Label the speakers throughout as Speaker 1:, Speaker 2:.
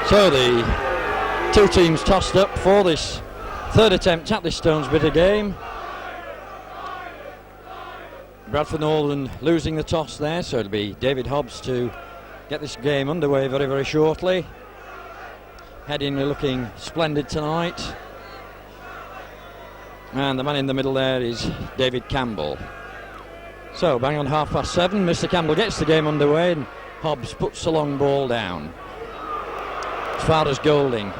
Speaker 1: So the two teams tossed up for this third attempt at this Stones Bitter game. Bradford Northern losing the toss there, so it'll be David Hobbs to get this game underway very, very shortly. Heading looking splendid tonight. And the man in the middle there is David Campbell. So bang on 7:30, Mr. Campbell gets the game underway and Hobbs puts the long ball down. As far as Golding.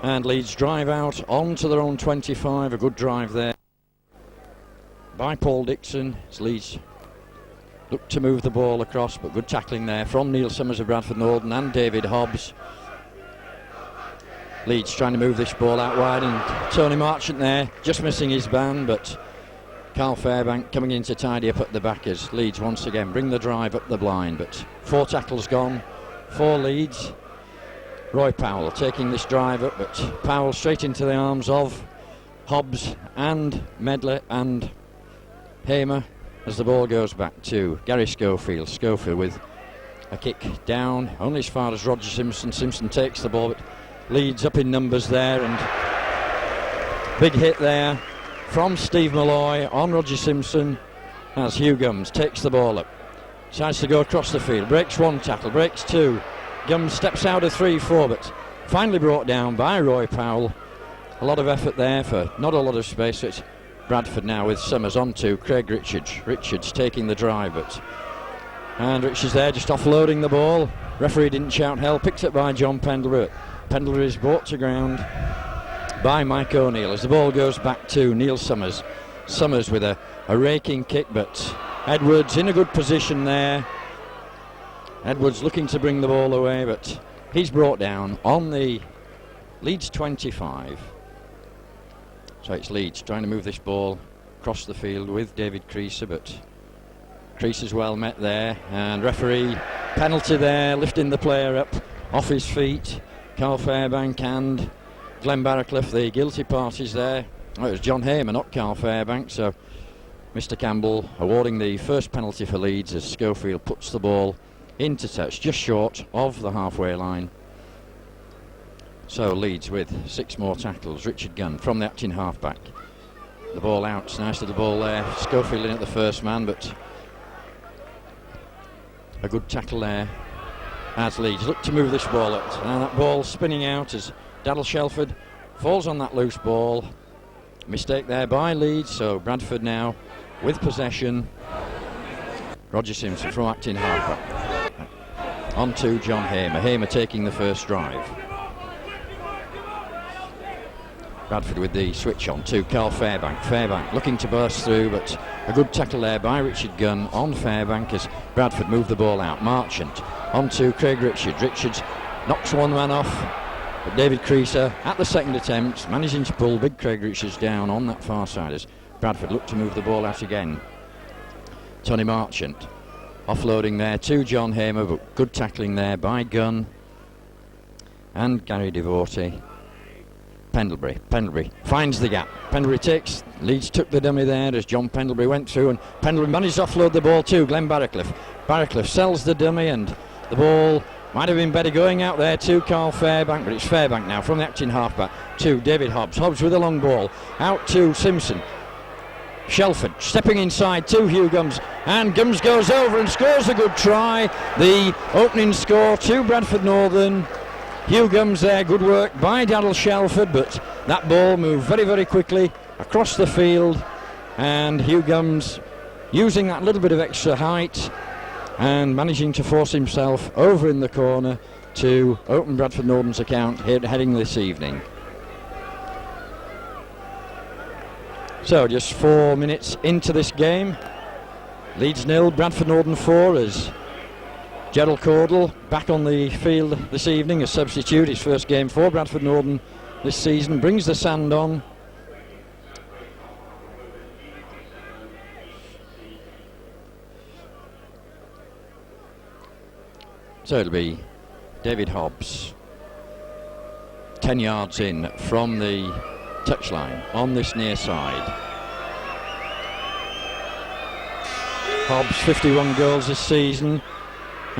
Speaker 1: And Leeds drive out onto their own 25, a good drive there by Paul Dixon as Leeds look to move the ball across, but good tackling there from Neil Summers of Bradford Northern and David Hobbs. Leeds trying to move this ball out wide, and Tony Marchant there just missing his man, but Carl Fairbank coming in to tidy up at the back as Leeds once again bring the drive up the blind, but 4 tackles gone for Leeds. Roy Powell taking this drive up, but Powell straight into the arms of Hobbs and Medley and Hamer as the ball goes back to Gary Schofield. Schofield with a kick down only as far as Roger Simpson. Simpson takes the ball, but Leeds up in numbers there, and big hit there from Steve Malloy on Roger Simpson as Hugh Gums takes the ball up. Decides to go across the field, breaks 1 tackle, breaks 2. Gums steps out of 3-4, but finally brought down by Roy Powell. A lot of effort there for not a lot of space. So it's Bradford now with Summers on to Craig Richards. Richards taking the drive, and Richards there just offloading the ball. Referee didn't shout help, picked up by John Pendlebury. Pendlebury is brought to ground by Mike O'Neill as the ball goes back to Neil Summers. Summers with a raking kick, but Edwards in a good position there. Edwards looking to bring the ball away, but he's brought down on the Leeds 25. So it's Leeds trying to move this ball across the field with David Creaser, but Creaser's well met there, and referee penalty there, lifting the player up off his feet. Carl Fairbank and Glenn Barraclough, the guilty parties there. Oh, it was John Hamer, not Carl Fairbank, so Mr. Campbell awarding the first penalty for Leeds as Schofield puts the ball into touch just short of the halfway line. So Leeds with 6 more tackles. Richard Gunn from the acting halfback. The ball out, it's nice little ball there. Schofield in at the first man, but a good tackle there as Leeds look to move this ball up. Now that ball spinning out as Daryl Shelford falls on that loose ball. Mistake there by Leeds, so Bradford now with possession. Roger Simpson from acting halfback. On to John Hamer. Hamer taking the first drive. Bradford with the switch on to Carl Fairbank. Fairbank looking to burst through, but a good tackle there by Richard Gunn on Fairbank as Bradford move the ball out. Marchant on to Craig Richards. Richards knocks one man off, but David Creaser at the second attempt managing to pull big Craig Richards down on that far side as Bradford look to move the ball out again. Tony Marchant offloading there to John Hamer, but good tackling there by Gunn and Gary Devorty. Pendlebury finds the gap. Pendlebury takes, Leeds took the dummy there as John Pendlebury went through, and Pendlebury managed to offload the ball to Glenn Barraclough. Barraclough sells the dummy, and the ball might have been better going out there to Carl Fairbank, but it's Fairbank now from the acting halfback to David Hobbs. Hobbs with a long ball out to Simpson. Shelford stepping inside to Hugh Gums, and Gums goes over and scores a good try. The opening score to Bradford Northern. Hugh Gums there, good work by Daryl Shelford, but that ball moved very, very quickly across the field, and Hugh Gums using that little bit of extra height and managing to force himself over in the corner to open Bradford Northern's account heading this evening. So just 4 minutes into this game. Leeds 0, Bradford Northern 4 as Gerald Cordell back on the field this evening as substitute. His first game for Bradford Northern this season. Brings the sand on. So it'll be David Hobbs 10 yards in from the touchline on this near side. Hobbs 51 goals this season,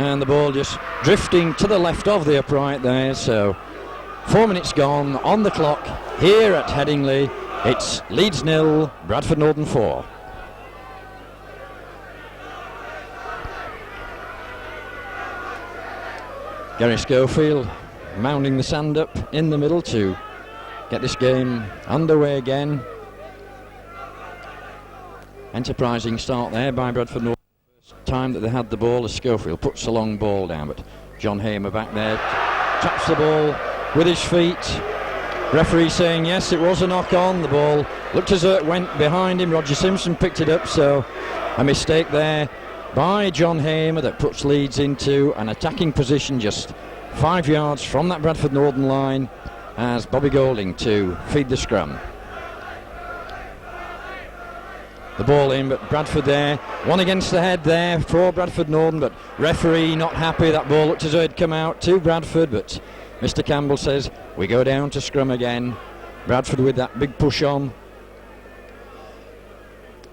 Speaker 1: And the ball just drifting to the left of the upright there. So 4 minutes gone on the clock here at Headingley. It's Leeds 0, Bradford Northern 4. Gary Schofield mounding the sand up in the middle to get this game underway again. Enterprising start there by Bradford Northern. First time that they had the ball as Schofield puts a long ball down, but John Hamer back there taps the ball with his feet. Referee saying yes, it was a knock on. The ball looked as though it went behind him. Roger Simpson picked it up, so a mistake there by John Hamer that puts Leeds into an attacking position just 5 yards from that Bradford Northern line as Bobby Golding to feed the scrum. The ball in, but Bradford there, one against the head there for Bradford Northern, but referee not happy. That ball looked as though it'd come out to Bradford, but Mr. Campbell says we go down to scrum again. Bradford with that big push on.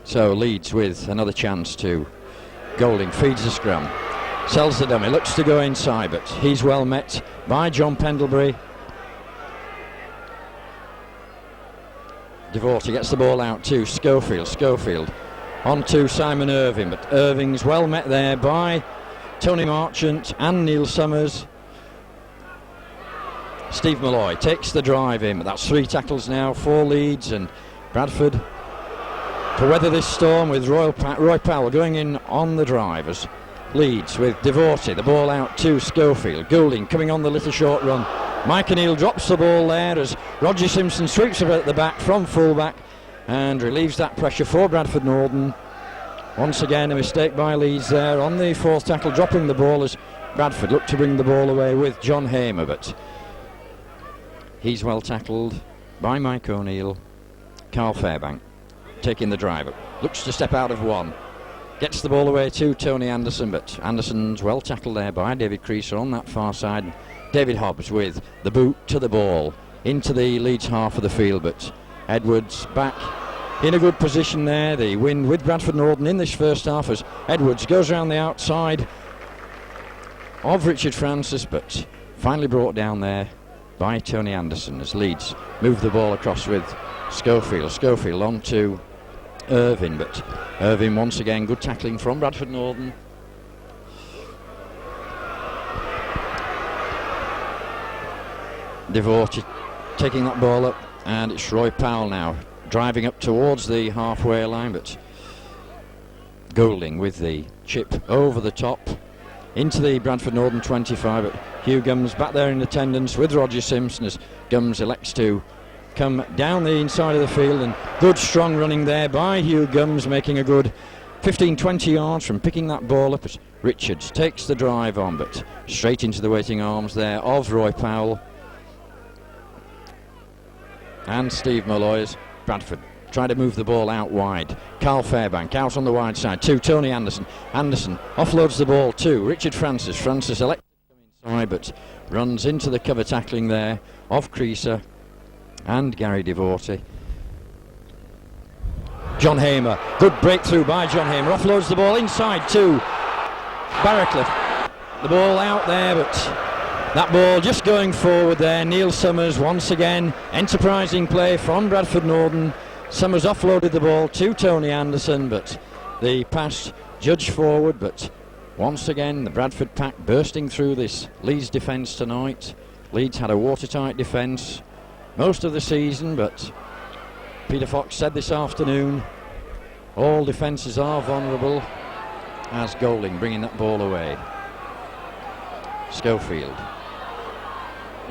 Speaker 1: So Leeds with another chance to. Golding feeds the scrum, sells the dummy, looks to go inside, but he's well met by John Pendlebury. Devorty gets the ball out to Schofield on to Simon Irving, but Irving's well met there by Tony Marchant and Neil Summers. Steve Malloy takes the drive in, but that's 3 tackles now for Leeds, and Bradford to weather this storm with Roy Powell going in on the drive as Leeds with Devorty, the ball out to Schofield. Goulding coming on the little short run. Mike O'Neill drops the ball there as Roger Simpson sweeps it at the back from fullback and relieves that pressure for Bradford Northern. Once again a mistake by Leeds there on the 4th tackle, dropping the ball as Bradford look to bring the ball away with John Hamer, but he's well tackled by Mike O'Neill. Carl Fairbank taking the drive up, looks to step out of one, gets the ball away to Tony Anderson, but Anderson's well tackled there by David Creaser on that far side. David Hobbs with the boot to the ball into the Leeds half of the field, but Edwards back in a good position there. The win with Bradford Northern in this first half as Edwards goes around the outside of Richard Francis, but finally brought down there by Tony Anderson as Leeds move the ball across with Schofield on to Irving, but Irving once again good tackling from Bradford Northern. Devorty taking that ball up, and it's Roy Powell now driving up towards the halfway line, but Goulding with the chip over the top into the Bradford Northern 25, but Hugh Gums back there in attendance with Roger Simpson as Gums elects to come down the inside of the field, and good strong running there by Hugh Gums, making a good 15-20 yards from picking that ball up as Richards takes the drive on, but straight into the waiting arms there of Roy Powell and Steve Malloy as Bradford trying to move the ball out wide. Carl Fairbank out on the wide side to Tony Anderson. Anderson offloads the ball to Richard Francis. Francis elects to come inside, but runs into the cover tackling there of Creaser and Gary Devorty. John Hamer, good breakthrough by John Hamer, offloads the ball inside to Barracliff. The ball out there, but that ball just going forward there. Neil Summers once again, enterprising play from Bradford Northern. Summers offloaded the ball to Tony Anderson, but the pass judged forward, but once again the Bradford pack bursting through this Leeds defence tonight. Leeds had a watertight defence most of the season, but Peter Fox said this afternoon all defences are vulnerable, as Golding bringing that ball away. Schofield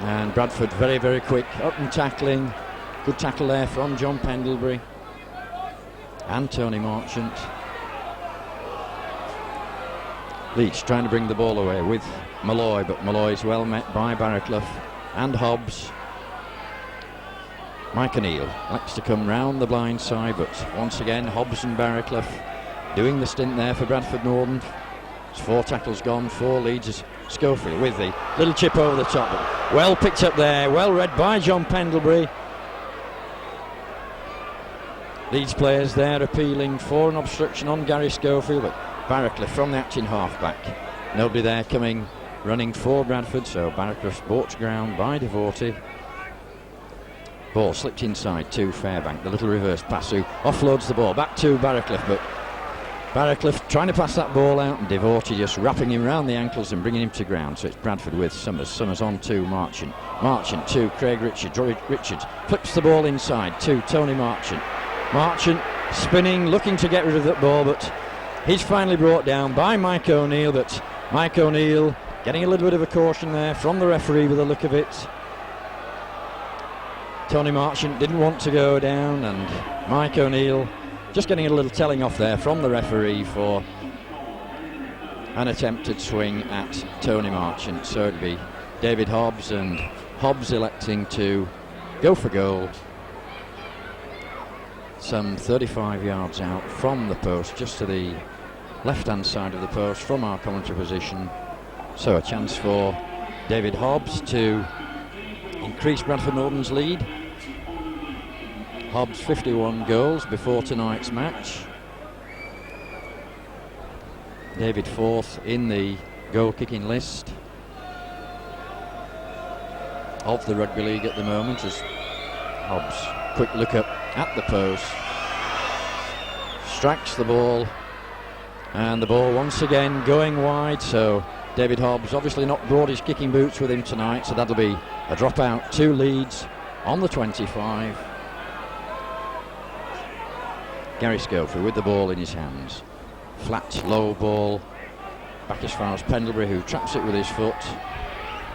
Speaker 1: and Bradford very, very quick up and tackling. Good tackle there from John Pendlebury and Tony Marchant. Leeds trying to bring the ball away with Malloy, but Malloy's well met by Barracliff and Hobbs. Mike O'Neill likes to come round the blind side, but once again Hobbs and Barracliff doing the stint there for Bradford Northern. It's 4 tackles gone for Leeds as Schofield with the little chip over the top. Well picked up there, well read by John Pendlebury. Leeds players there appealing for an obstruction on Gary Schofield, but Barracliff from the acting halfback Nobody there coming running for Bradford, so Barracliff's brought to ground by Devotee. Ball slipped inside to Fairbank. The little reverse pass who offloads the ball back to Barracliff, but Barracliff trying to pass that ball out and Devotee just wrapping him round the ankles and bringing him to ground. So it's Bradford with Summers. Summers on to Marchant. Marchant to Craig Richards. Richards flips the ball inside to Tony Marchant. Marchant spinning, looking to get rid of that ball, but he's finally brought down by Mike O'Neill. But Mike O'Neill getting a little bit of a caution there from the referee with the look of it. Tony Marchant didn't want to go down, and Mike O'Neill just getting a little telling off there from the referee for an attempted swing at Tony Marchant. So it'd be David Hobbs, and Hobbs electing to go for goal some 35 yards out from the post, just to the left-hand side of the post from our commentary position. So a chance for David Hobbs to increase Bradford Northern's lead. Hobbs 51 goals before tonight's match. David fourth in the goal-kicking list of the Rugby League at the moment, as Hobbs, quick look up at the post, strikes the ball, and the ball once again going wide. So David Hobbs obviously not brought his kicking boots with him tonight, so that'll be a dropout to Leeds on the 25. Gary Schofield with the ball in his hands. Flat, low ball, back as far as Pendlebury, who traps it with his foot,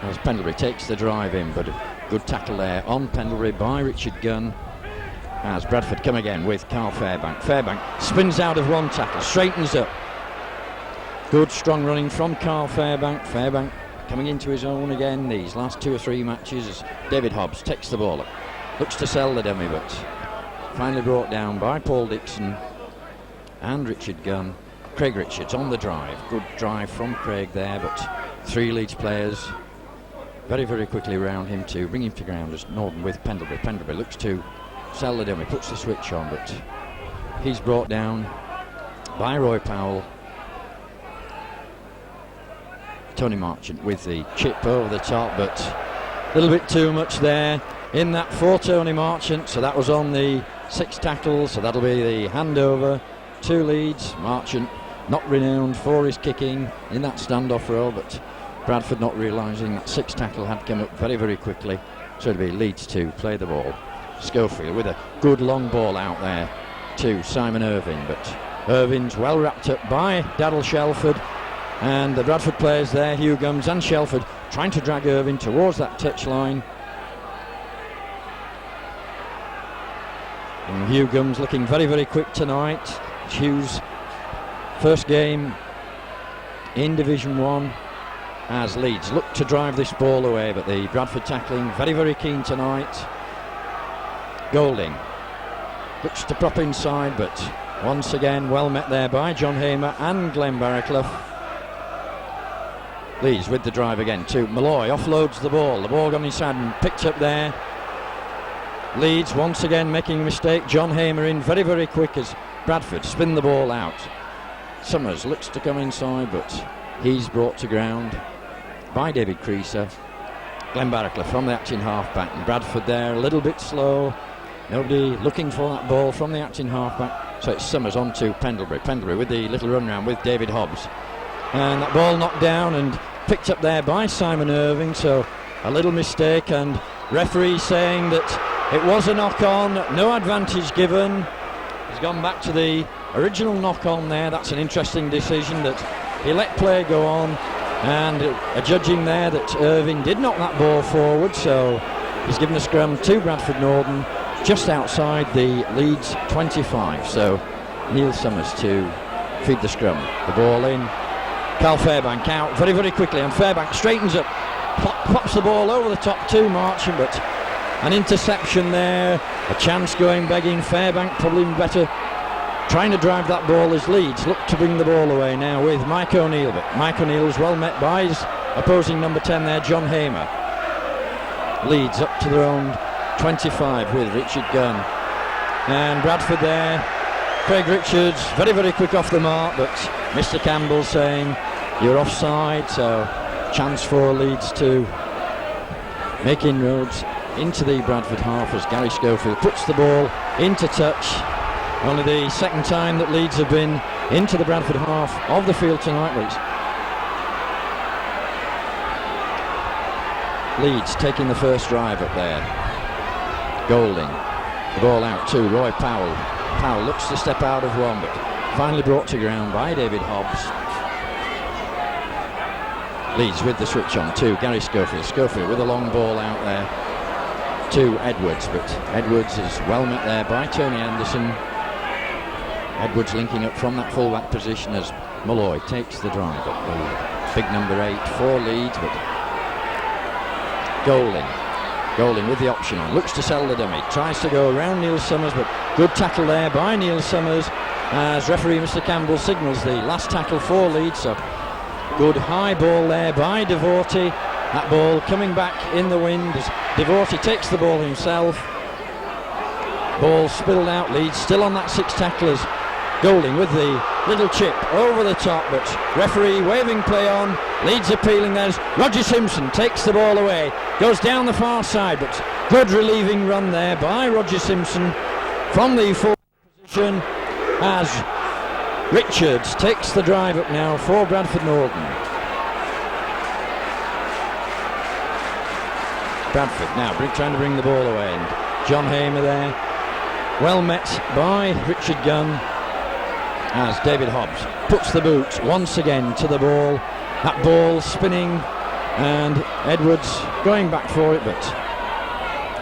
Speaker 1: as Pendlebury takes the drive in, but a good tackle there on Pendlebury by Richard Gunn, as Bradford come again with Carl Fairbank. Fairbank spins out of one tackle, straightens up. Good strong running from Carl Fairbank. Fairbank coming into his own again these last 2 or 3 matches, as David Hobbs takes the ball up, looks to sell the dummy, but finally brought down by Paul Dixon and Richard Gunn. Craig Richards on the drive. Good drive from Craig there, but 3 Leeds players very, very quickly around him to bring him to ground, as Northern with Pendlebury. Pendlebury looks to sell the dummy, puts the switch on, but he's brought down by Roy Powell. Tony Marchant with the chip over the top, but a little bit too much there in that for Tony Marchant. So that was on the 6 tackles, so that'll be the handover to Leeds. Marchant not renowned for his kicking in that standoff role, but Bradford not realising that 6 tackle had come up very, very quickly. So it'll be Leeds to play the ball. Schofield with a good long ball out there to Simon Irving, but Irving's well wrapped up by Daryl Shelford, and the Bradford players there, Hugh Gums and Shelford, trying to drag Irving towards that touchline. And Hugh Gums looking very, very quick tonight. Hugh's first game in Division 1, as Leeds look to drive this ball away, but the Bradford tackling very, very keen tonight. Golding looks to prop inside, but once again well met there by John Hamer and Glenn Barracliff. Leeds with the drive again to Malloy, offloads the ball gone inside and picked up there. Leeds once again making a mistake. John Hamer in very, very quick as Bradford spin the ball out. Summers looks to come inside, but he's brought to ground by David Creaser. Glenn Barracliff from the acting halfback, and Bradford there a little bit slow. Nobody looking for that ball from the acting halfback. So it's Summers on to Pendlebury. Pendlebury with the little run round with David Hobbs. And that ball knocked down and picked up there by Simon Irving. So a little mistake, and referee saying that it was a knock-on, no advantage given. He's gone back to the original knock-on there. That's an interesting decision, that he let play go on, and a judging there that Irving did knock that ball forward. So he's given a scrum to Bradford Northern just outside the Leeds 25. So Neil Summers to feed the scrum. The ball in. Carl Fairbank out very, very quickly, and Fairbank straightens up, pops the ball over the top to Marchant, but an interception there. A chance going begging. Fairbank probably better trying to drive that ball as Leeds look to bring the ball away now with Mike O'Neill, but Mike O'Neill is well met by his opposing number 10 there, John Hamer. Leeds up to their own 25 with Richard Gunn, and Bradford there. Craig Richards very, very quick off the mark, but Mr. Campbell saying you're offside, so chance for Leeds to make inroads into the Bradford half as Gary Schofield puts the ball into touch. Only the second time that Leeds have been into the Bradford half of the field tonight. Leeds taking the first drive up there. Golding, the ball out to Roy Powell. Powell looks to step out of one, but finally brought to ground by David Hobbs. Leeds with the switch on to Gary Schofield. Schofield with a long ball out there to Edwards, but Edwards is well met there by Tony Anderson. Edwards linking up from that fullback position as Malloy takes the drive up the big number 8 for Leeds, but Golding with the option on, looks to sell the dummy, tries to go around Neil Summers, but good tackle there by Neil Summers as referee Mr Campbell signals the last tackle for Leeds. So good high ball there by Devorty. That ball coming back in the wind as Devorty takes the ball himself. Ball spilled out. Leeds still on that 6 tacklers. Golding with the little chip over the top, but referee waving play on. Leeds appealing. There's Roger Simpson takes the ball away, goes down the far side, but good relieving run there by Roger Simpson from the full position as Richards takes the drive up now for Bradford Northern. Bradford now trying to bring the ball away, and John Hamer there, well met by Richard Gunn as David Hobbs puts the boot once again to the ball. That ball spinning and Edwards going back for it, but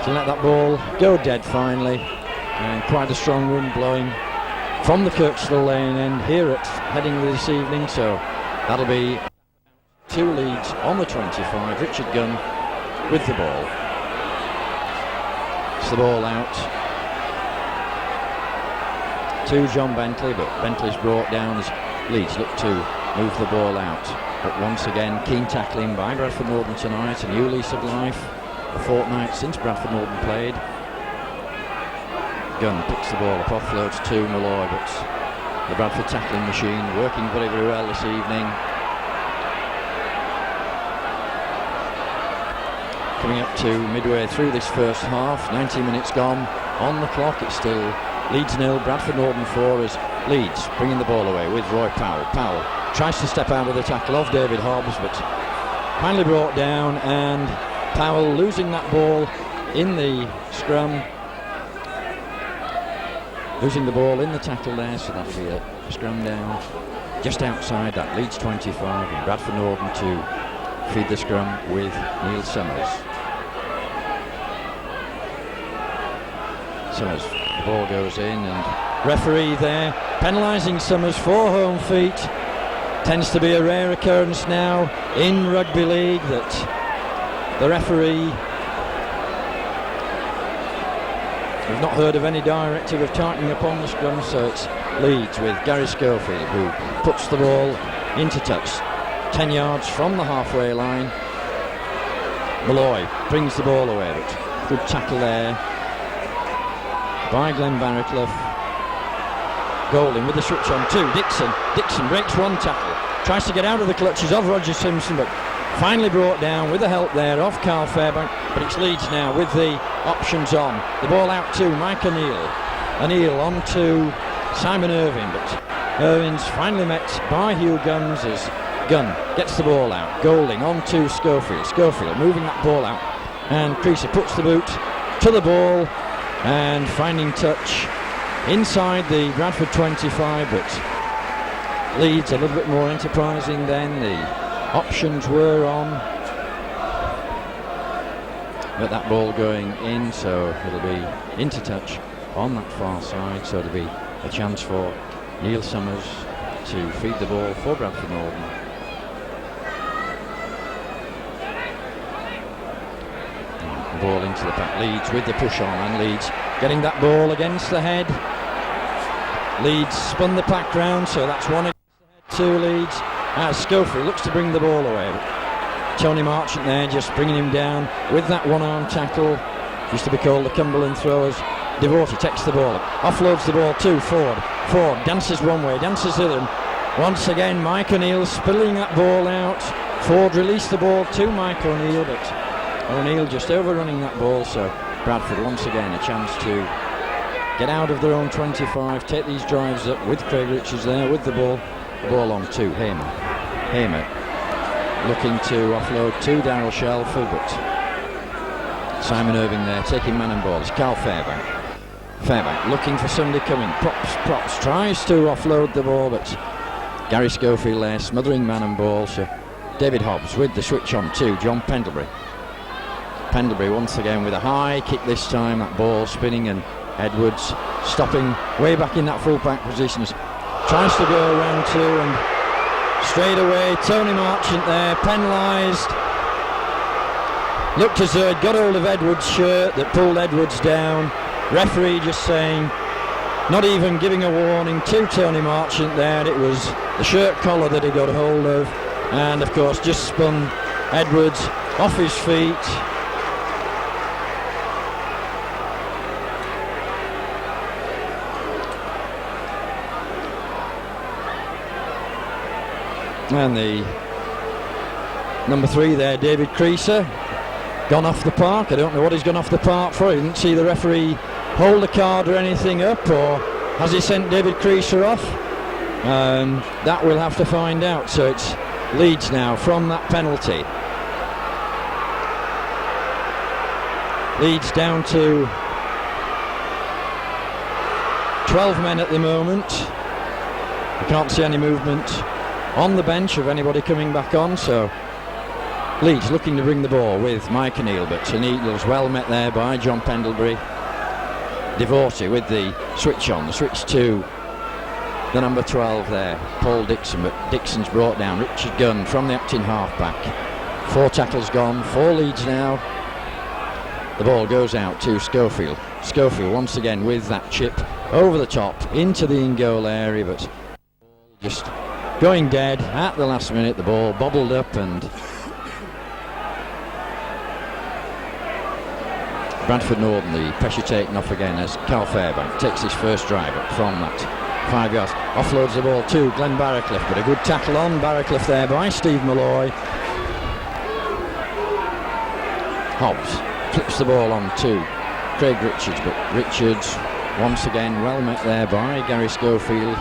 Speaker 1: to let that ball go dead finally, and quite a strong wind blowing from the Kirkstall Lane end here at Headingley this evening, so that'll be 2 Leeds on the 25. Richard Gunn with the ball. It's the ball out to John Bentley, but Bentley's brought down as Leeds look to move the ball out. But once again, keen tackling by Bradford Northern tonight, a new lease of life, a fortnight since Bradford Northern played. Gunn picks the ball up, offloads to Malloy, but the Bradford tackling machine working very, very well this evening. Coming up to midway through this first half, 90 minutes gone on the clock. It's still Leeds 0, Bradford Northern 4 as Leeds bringing the ball away with Roy Powell. Powell tries to step out of the tackle of David Hobbs, but finally brought down, and Powell losing that ball in the scrum. Losing the ball in the tackle there, so that'll be a scrum down just outside that Leeds 25, and Bradford Northern to feed the scrum with Neil Summers. Summers, the ball goes in, and referee there penalising Summers for home feet. Tends to be a rare occurrence now in rugby league that the referee, we've not heard of any directive of tightening up on the scrum, so it's Leeds with Gary Schofield who puts the ball into touch 10 yards from the halfway line. Malloy brings the ball away, but good tackle there by Glenn Barraclough. Golding with the switch on to Dixon. Dixon breaks one tackle, tries to get out of the clutches of Roger Simpson, but finally brought down with the help there of Carl Fairbank. But it's Leeds now with the options on. The ball out to Mike O'Neill. O'Neill on to Simon Irving, but Irving's finally met by Hugh Guns as Gunn gets the ball out. Golding on to Schofield. Schofield moving that ball out, and Creasy puts the boot to the ball and finding touch inside the Bradford 25, but Leeds a little bit more enterprising then. The options were on, but that ball going in, so it'll be into touch on that far side, so it'll be a chance for Neil Summers to feed the ball for Bradford Northern. The ball into the back. Leeds with the push on, and Leeds getting that ball against the head. Leeds spun the pack round, so that's one against the head to Leeds as Schofield looks to bring the ball away. Tony Marchant there just bringing him down with that one-arm tackle. Used to be called the Cumberland throwers. Devorty takes the ball up, offloads the ball to Ford. Ford dances one way, dances the other, Once again, Mike O'Neill spilling that ball out. Ford released the ball to Mike O'Neill, but O'Neill just overrunning that ball, so Bradford once again a chance to get out of their own 25, take these drives up with Craig Richards there with the ball on to Hamer looking to offload to Darryl Shelford, but Simon Irving there taking man and ball. It's Carl Fairbank looking for somebody coming. Props tries to offload the ball, but Gary Schofield there smothering man and ball, so David Hobbs with the switch on to John Pendlebury once again with a high kick this time, that ball spinning, and Edwards stopping way back in that full back position, tries to go around two, and straight away Tony Marchant there penalised. Looked as though he'd got hold of Edwards' shirt that pulled Edwards down. Referee just saying, not even giving a warning to Tony Marchant there, it was the shirt collar that he got hold of, and of course just spun Edwards off his feet. And the number 3 there, David Creaser, gone off the park. I don't know what he's gone off the park for. I didn't see the referee hold the card or anything up, or has he sent David Creaser off? That we'll have to find out. So it's Leeds now from that penalty. Leeds down to 12 men at the moment. I can't see any movement on the bench of anybody coming back on, so Leeds looking to bring the ball with Mike O'Neill, but O'Neill's well met there by John Pendlebury. Devorty with the switch on, the switch to the number 12 there, Paul Dixon, but Dixon's brought down. Richard Gunn from the acting half-back. 4 tackles gone, 4 Leeds now. The ball goes out to Schofield. Schofield once again with that chip over the top into the in-goal area, but just going dead at the last minute. The ball bobbled up, and Bradford Northern, the pressure taken off again as Carl Fairbank takes his first drive up from that 5 yards. Offloads the ball to Glenn Barracliff, but a good tackle on Barracliff there by Steve Malloy. Hobbs flips the ball on to Craig Richards, but Richards once again well met there by Gary Schofield.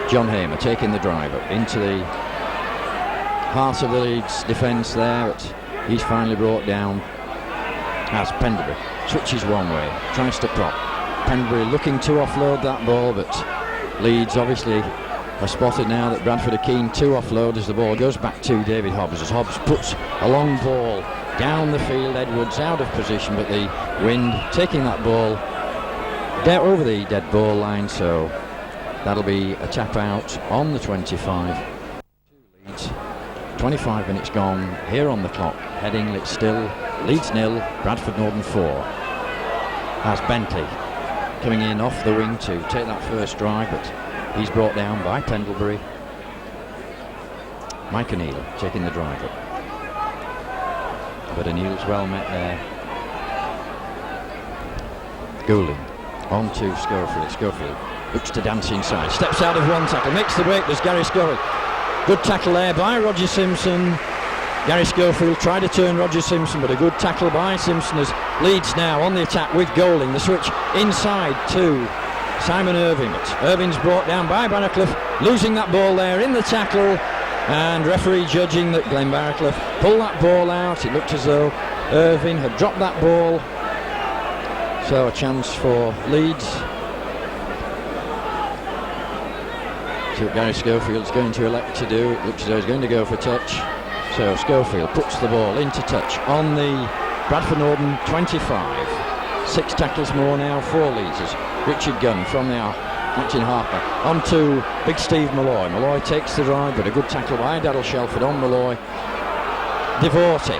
Speaker 1: John Hamer taking the drive up into the heart of the Leeds defence there, but he's finally brought down as Pendlebury switches one way, tries to prop. Pendlebury looking to offload that ball, but Leeds obviously are spotted now that Bradford are keen to offload as the ball goes back to David Hobbs, as Hobbs puts a long ball down the field. Edwards out of position, but the wind taking that ball down over the dead ball line, so that'll be a tap out on the 25. Leeds, 25 minutes gone here on the clock. Heading, it's still Leeds 0, Bradford Northern 4. As Bentley coming in off the wing to take that first drive, but he's brought down by Pendlebury. Mike O'Neill taking the drive up, but O'Neill's well met there. Goulding on to Schofield. Schofield looks to dance inside, steps out of one tackle, makes the break. There's Gary Schofield. Good tackle there by Roger Simpson. Gary Schofield tried to turn Roger Simpson, but a good tackle by Simpson as Leeds now on the attack with Goulding. The switch inside to Simon Irving, but Irving's brought down by Barracliff, losing that ball there in the tackle, and referee judging that Glenn Barracliff pulled that ball out. It looked as though Irving had dropped that ball, so a chance for Leeds. See what Gary Schofield's going to elect to do. It looks as though he's going to go for touch. So Schofield puts the ball into touch on the Bradford Northern 25. 6 tackles more now for Leeds as Richard Gunn from the matching halfback on to big Steve Malloy. Malloy takes the drive, but a good tackle by Darryl Shelford on Malloy. Devorty,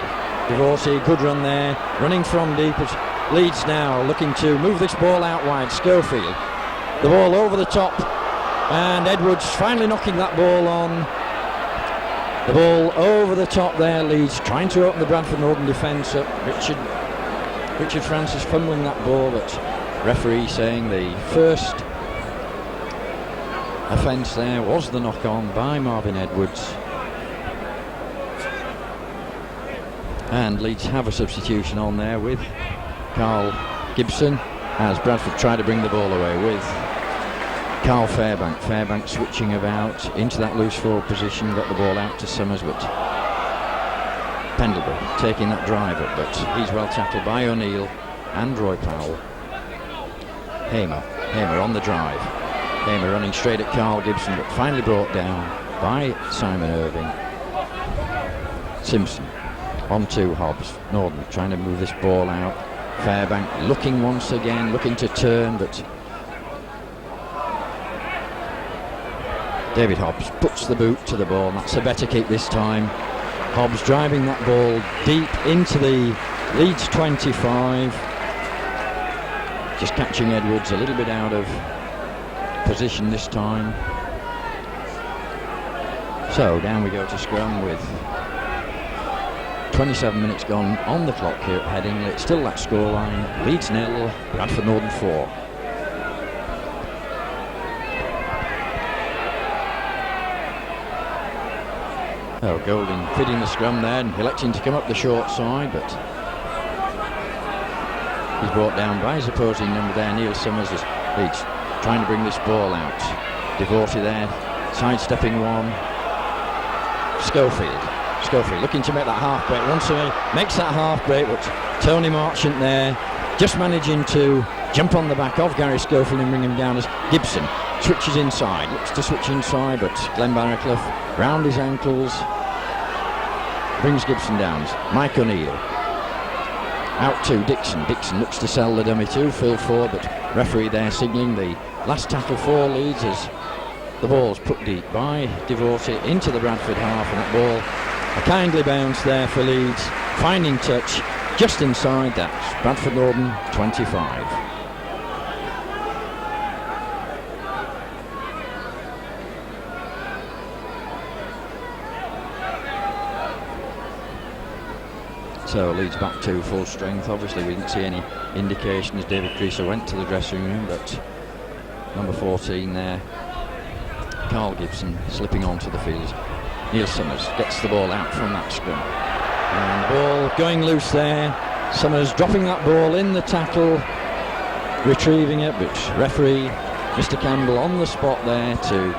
Speaker 1: good run there, running from deep as Leeds now looking to move this ball out wide. Schofield, the ball over the top, and Edwards finally knocking that ball on. The ball over the top there, Leeds trying to open the Bradford Northern defence up. Richard Francis fumbling that ball, but referee saying the first offence there was the knock on by Marvin Edwards. And Leeds have a substitution on there with Carl Gibson as Bradford try to bring the ball away with Carl Fairbank. Fairbank switching about into that loose forward position, got the ball out to Summers, but Pendlebury taking that drive up, but he's well tackled by O'Neill and Roy Powell. Hamer on the drive. Hamer running straight at Carl Gibson, but finally brought down by Simon Irving. Simpson on to Hobbs. Norton trying to move this ball out. Fairbank looking once again, looking to turn, but David Hobbs puts the boot to the ball, and that's a better kick this time. Hobbs driving that ball deep into the Leeds 25. Just catching Edwards a little bit out of position this time. So down we go to scrum with 27 minutes gone on the clock here at Headingley. It's still that scoreline, Leeds 0, Bradford Northern 4. Oh, Golding fitting the scrum there and electing to come up the short side, but he's brought down by his opposing number there, Neil Summers, as Leeds trying to bring this ball out. Devorty there, sidestepping one. Schofield looking to make that half break. Once he makes that half break, but Tony Marchant there just managing to jump on the back of Gary Schofield and bring him down as Gibson switches inside, looks to switch inside, but Glenn Barraclough round his ankles, brings Gibson down. Mike O'Neill out to Dixon. Dixon looks to sell the dummy to Phil Ford, but referee there signalling the last tackle for Leeds as the ball's put deep by Devorty into the Bradford half, and that ball a kindly bounce there for Leeds, finding touch just inside that Bradford Northern 25. So Leeds back to full strength. Obviously we didn't see any indication as David Creaser went to the dressing room, but number 14 there, Carl Gibson, slipping onto the field. Neil Summers gets the ball out from that scrum, and the ball going loose there. Summers dropping that ball in the tackle, retrieving it, but referee Mr. Campbell on the spot there to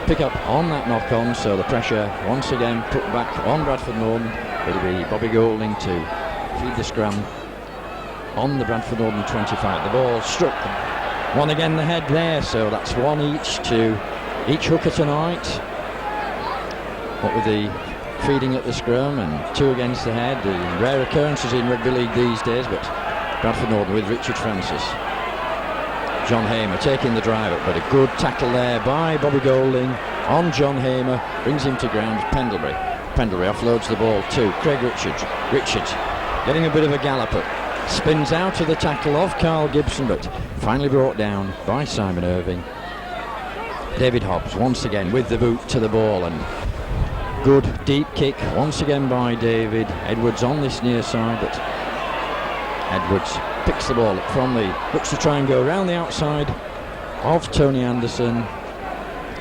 Speaker 1: pick up on that knock on, so the pressure once again put back on Bradford Northern. It'll be Bobby Golding to feed the scrum on the Bradford Northern 25. The ball struck one again the head there, so that's one each to each hooker tonight. What with the feeding at the scrum and two against the head, the rare occurrences in rugby league these days, but Bradford Northern with Richard Francis. John Hamer taking the drive up, but a good tackle there by Bobby Golding on John Hamer, brings him to ground. Pendlebury offloads the ball to Craig Richards. Richards getting a bit of a gallop up, spins out of the tackle of Carl Gibson, but finally brought down by Simon Irving. David Hobbs once again with the boot to the ball, and good deep kick once again by David Edwards on this near side, but Edwards picks the ball up from the, looks to try and go around the outside of Tony Anderson,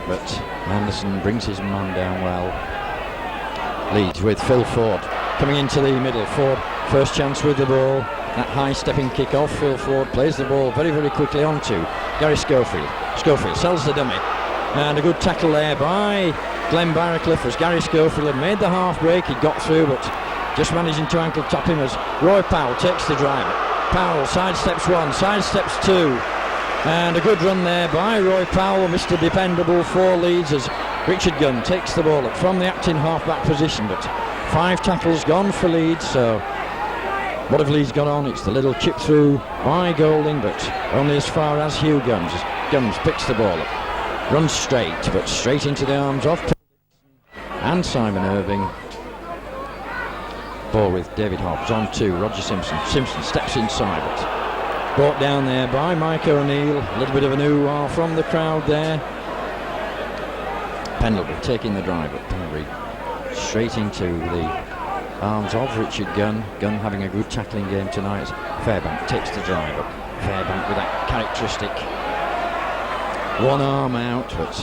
Speaker 1: but Anderson brings his man down well. Leeds with Phil Ford coming into the middle. Ford first chance with the ball, that high stepping kick off. Phil Ford plays the ball very quickly onto Gary Schofield. Schofield sells the dummy, and a good tackle there by Glenn Barraclough as Gary Schofield had made the half break. He got through, but just managing to ankle tap him as Roy Powell takes the drive. Powell sidesteps one, sidesteps two, and a good run there by Roy Powell, Mr. Dependable for Leeds, as Richard Gunn takes the ball up from the acting half-back position, but 5 tackles gone for Leeds. So what have Leeds got on? It's the little chip through by Golding, but only as far as Hugh Guns. Guns picks the ball up, runs straight, but straight into the arms of and Simon Irving. Ball with David Hobbs on to Roger Simpson. Simpson steps inside, but brought down there by Mike O'Neill. A little bit of an ooh-ah from the crowd there. Pendlebury taking the drive up. Pendlebury straight into the arms of Richard Gunn. Gunn having a good tackling game tonight. Fairbank takes the drive up. Fairbank with that characteristic one arm out, but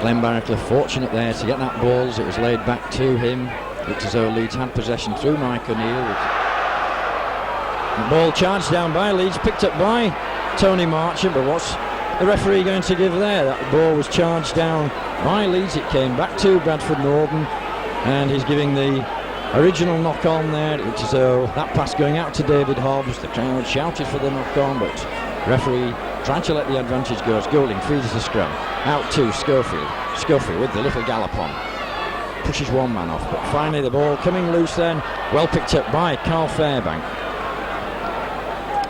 Speaker 1: Glenn Barraclough fortunate there to get that ball as it was laid back to him. Looked as though Leeds had possession through Mike O'Neill. The ball charged down by Leeds, picked up by Tony Marchant, but what's the referee going to give there? That ball was charged down by Leeds. It came back to Bradford Northern, and he's giving the original knock on there. It looks as though that pass going out to David Hobbs. The crowd shouted for the knock on, but referee tried to let the advantage go as Golding feeds the scrum out to Schofield. Schofield with the little gallop on, pushes one man off, but finally the ball coming loose then, well picked up by Carl Fairbank.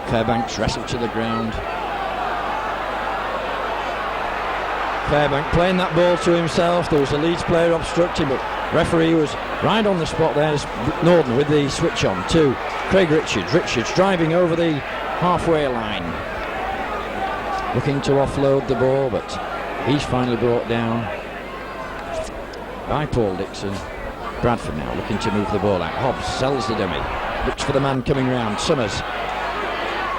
Speaker 1: Fairbank's wrestled to the ground. Fairbank playing that ball to himself. There was a Leeds player obstructing, but referee was right on the spot there. Northern with the switch on to Craig Richards. Richards driving over the halfway line, looking to offload the ball, but he's finally brought down by Paul Dixon. Bradford now looking to move the ball out. Hobbs sells the dummy, looks for the man coming round. Summers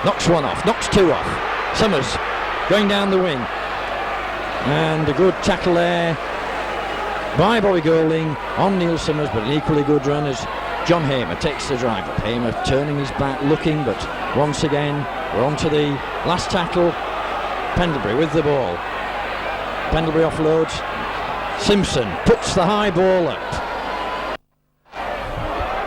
Speaker 1: knocks one off, knocks two off. Summers going down the wing, and a good tackle there by Bobby Golding on Neil Summers, but an equally good run as John Hamer takes the drive up. Hamer turning his back, looking, but once again we're on to the last tackle. Pendlebury with the ball. Pendlebury offloads. Simpson puts the high ball up,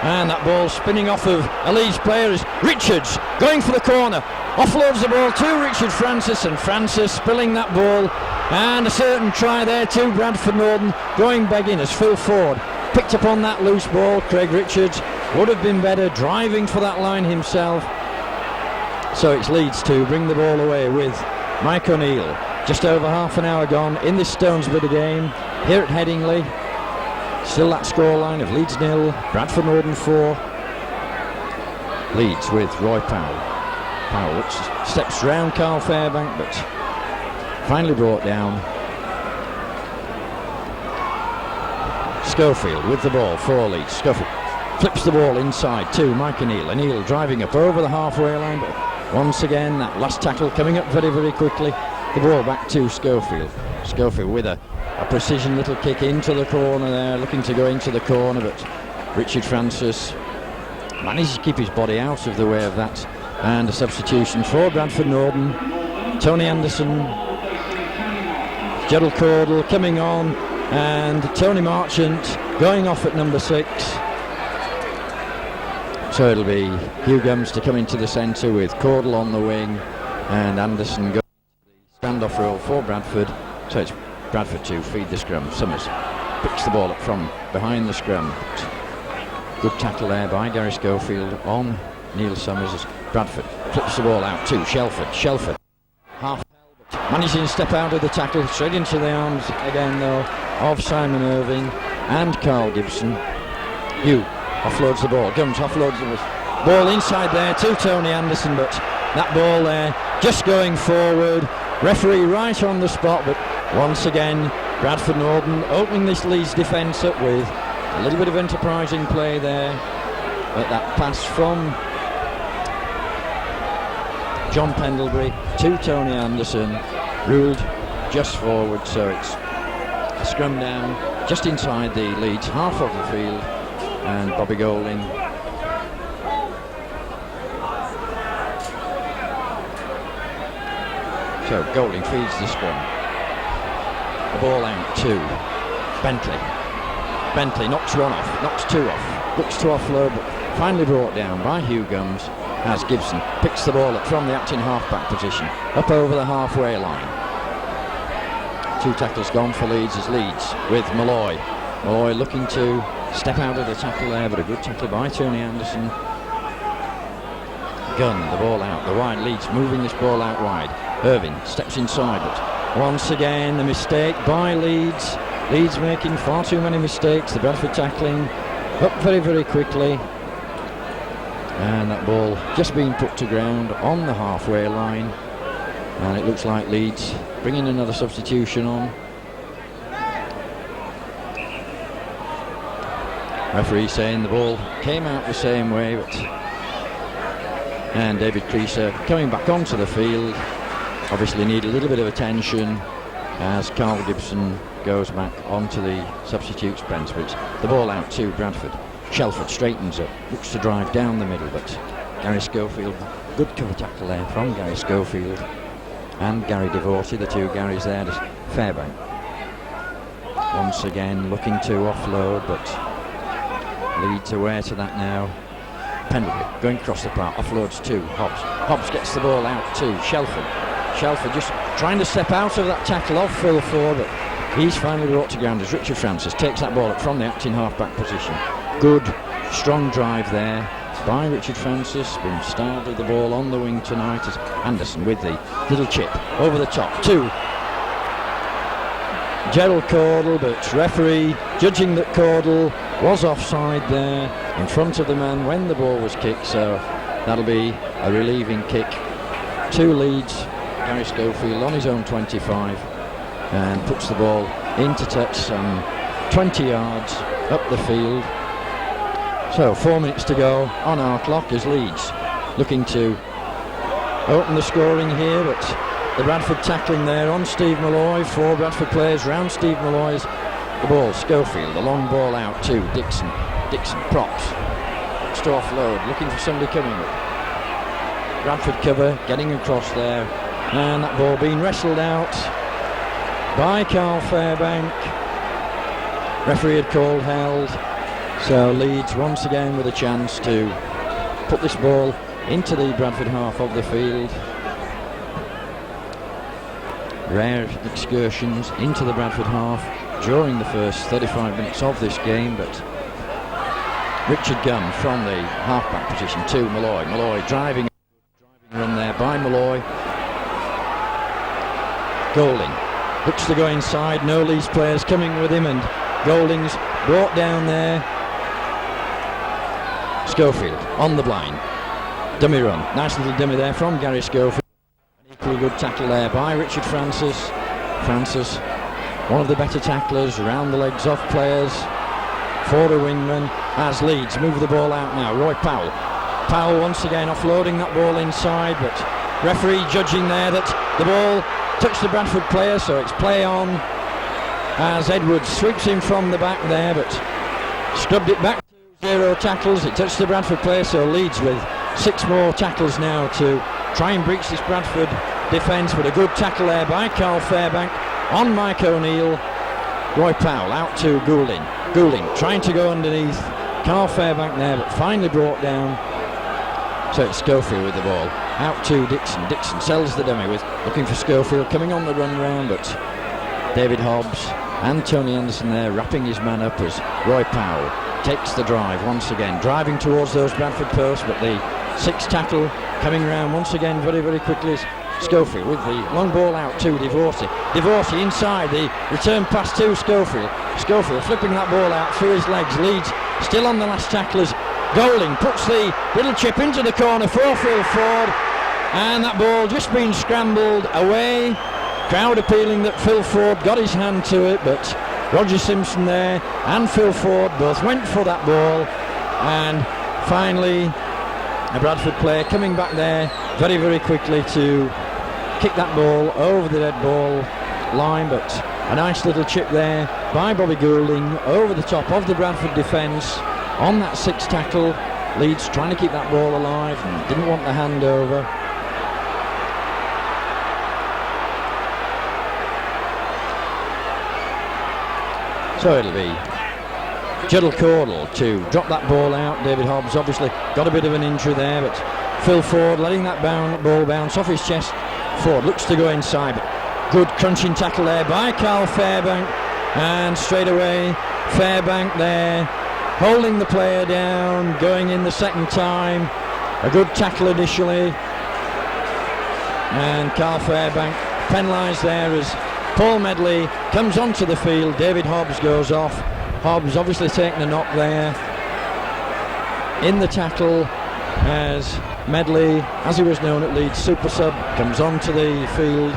Speaker 1: and that ball spinning off of a Leeds player is Richards going for the corner. Offloads the ball to Richard Francis, and Francis spilling that ball, and a certain try there to Bradford Northern, going begging as Phil Ford picked up on that loose ball. Craig Richards would have been better driving for that line himself. So it's Leeds to bring the ball away with Mike O'Neill. Just over half an hour gone in this Stonesborough game here at Headingley. Still that scoreline of Leeds 0, Bradford Northern 4. Leeds with Roy Powell. Powell steps round Carl Fairbank, but finally brought down. Schofield with the ball for Leeds. Schofield flips the ball inside to Mike O'Neill. O'Neill driving up over the halfway line, but once again that last tackle coming up very, very quickly. The ball back to Schofield. Schofield with a precision little kick into the corner there, looking to go into the corner, but Richard Francis manages to keep his body out of the way of that. And a substitution for Bradford Northern. Tony Anderson, Gerald Cordell coming on, and Tony Marchant going off at number 6. So it'll be Hugh Gums to come into the centre with Cordell on the wing, and Anderson going to the standoff role for Bradford. So it's Bradford to feed the scrum. Summers picks the ball up from behind the scrum. Good tackle there by Gary Schofield on Neil Summers as Bradford flips the ball out to Shelford. Shelford half managing to step out of the tackle, straight into the arms again though of Simon Irving and Carl Gibson. Hugh offloads the ball. Gums offloads the ball inside there to Tony Anderson, but that ball there just going forward. Referee right on the spot, but once again Bradford Northern opening this Leeds defence up with a little bit of enterprising play there. But that pass from John Pendlebury to Tony Anderson ruled just forward, so it's a scrum down just inside the Leeds half of the field, and Bobby Golding so Golding feeds the scrum. The ball out to Bentley. Bentley knocks one off, knocks two off, looks to offload, but finally brought down by Hugh Gums as Gibson picks the ball up from the acting half-back position, up over the halfway line. 2 tackles gone for Leeds as Leeds with Malloy. Malloy looking to step out of the tackle there, but a good tackle by Tony Anderson. Gunn, the ball out, the wide. Leeds moving this ball out wide. Irving steps inside, but once again a mistake by Leeds. Leeds making far too many mistakes. The Bradford tackling up very, very quickly. And that ball just being put to ground on the halfway line. And it looks like Leeds bringing another substitution on. Referee saying the ball came out the same way, but and David Creaser coming back onto the field. obviously need a little bit of attention as Carl Gibson goes back onto the substitutes bench. But it's the ball out to Bradford. Shelford straightens up, looks to drive down the middle, but Gary Schofield, good cover tackle there from Gary Schofield and Gary Devorty, the two Garys there. Fairbank once again looking to offload, but Leeds aware to that now. Pendlebury going across the park, offloads to Hobbs. Hobbs gets the ball out to Shelford. Shelford just trying to step out of that tackle of Phil Ford, but he's finally brought to ground as Richard Francis takes that ball up from the acting half-back position. Good, strong drive there by Richard Francis. Been starred with the ball on the wing tonight as Anderson with the little chip over the top to Gerald Caudle, but referee judging that Caudle was offside there in front of the man when the ball was kicked, so that'll be a relieving kick to Leeds. Gary Schofield on his own 25 and puts the ball into touch some 20 yards up the field. So 4 minutes to go on our clock as Leeds looking to open the scoring here, but the Bradford tackling there on Steve Malloy. 4 Bradford players round Steve Malloy's the ball. Schofield, the long ball out to Dixon. Dixon props, looks to offload, looking for somebody coming up. Bradford cover, getting across there, and that ball being wrestled out by Carl Fairbank. Referee had called held, so Leeds once again with a chance to put this ball into the Bradford half of the field. Rare excursions into the Bradford half during the first 35 minutes of this game, but Richard Gunn from the half-back position to Malloy. Malloy driving run there by Malloy. Golding looks to go inside, no Leeds players coming with him, and Golding's brought down there. Schofield on the blind, dummy run, nice little dummy there from Gary Schofield. An equally good tackle there by Richard Francis. Francis, one of the better tacklers around the legs of players for the wingman as Leeds move the ball out now. Roy Powell. Powell once again offloading that ball inside, but referee judging there that the ball touched the Bradford player, so it's play on as Edwards sweeps him from the back there, but scrubbed it back to 0 tackles. It touched the Bradford player, so Leeds with 6 more tackles now to try and breach this Bradford defence, but a good tackle there by Carl Fairbank on Mike O'Neill. Roy Powell out to Goulding. Goulding trying to go underneath Carl Fairbank there, but finally brought down. So it's Schofield with the ball out to Dixon. Dixon sells the dummy with looking for Schofield coming on the run round, but David Hobbs and Tony Anderson there wrapping his man up as Roy Powell takes the drive once again, driving towards those Bradford posts, but the 6th tackle coming round once again very, very quickly. Schofield with the long ball out to Devorty. Devorty inside, the return pass to Schofield. Schofield flipping that ball out through his legs. Leeds still on the last tacklers. Golding puts the little chip into the corner for Phil Ford, and that ball just been scrambled away. Crowd appealing that Phil Ford got his hand to it, but Roger Simpson there and Phil Ford both went for that ball, and finally a Bradford player coming back there very, very quickly to kick that ball over the dead ball line, but a nice little chip there by Bobby Goulding over the top of the Bradford defence on that 6th tackle. Leeds trying to keep that ball alive and didn't want the handover. So it'll be Gerald Caudle to drop that ball out. David Hobbs obviously got a bit of an injury there, but Phil Ford letting that ball bounce off his chest. Ford looks to go inside, but good crunching tackle there by Carl Fairbank, and straight away Fairbank there holding the player down, going in the second time. A good tackle initially, and Carl Fairbank penalised there as Paul Medley comes onto the field. David Hobbs goes off. Hobbs obviously taking a knock there in the tackle as Medley, as he was known at Leeds, super sub, comes onto the field.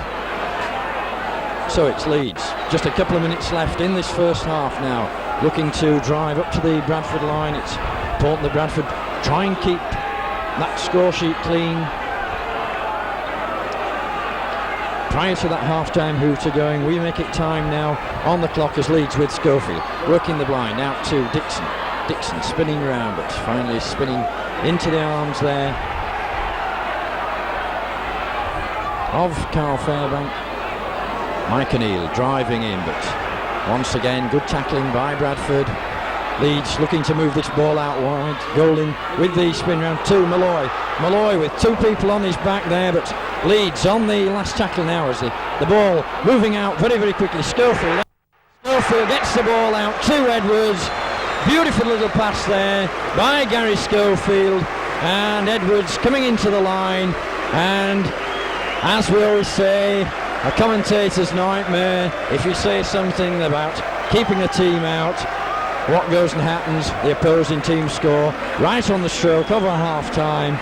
Speaker 1: So it's Leeds, just a couple of minutes left in this first half now, looking to drive up to the Bradford line. It's important that Bradford try and keep that score sheet clean. prior to that half-time hooter going. We make it time now on the clock as Leeds with Schofield working the blind out to Dixon. Dixon spinning round, but finally spinning into the arms there of Carl Fairbank. Mike O'Neill driving in, but once again good tackling by Bradford. Leeds looking to move this ball out wide. Golding with the spin round to Malloy. Malloy with two people on his back there, but Leeds on the last tackle now as the ball moving out very, very quickly. Schofield gets the ball out to Edwards. Beautiful little pass there by Gary Schofield, and Edwards coming into the line, and as we always say, a commentator's nightmare, if you say something about keeping a team out, what goes and happens, the opposing team score right on the stroke of a half-time.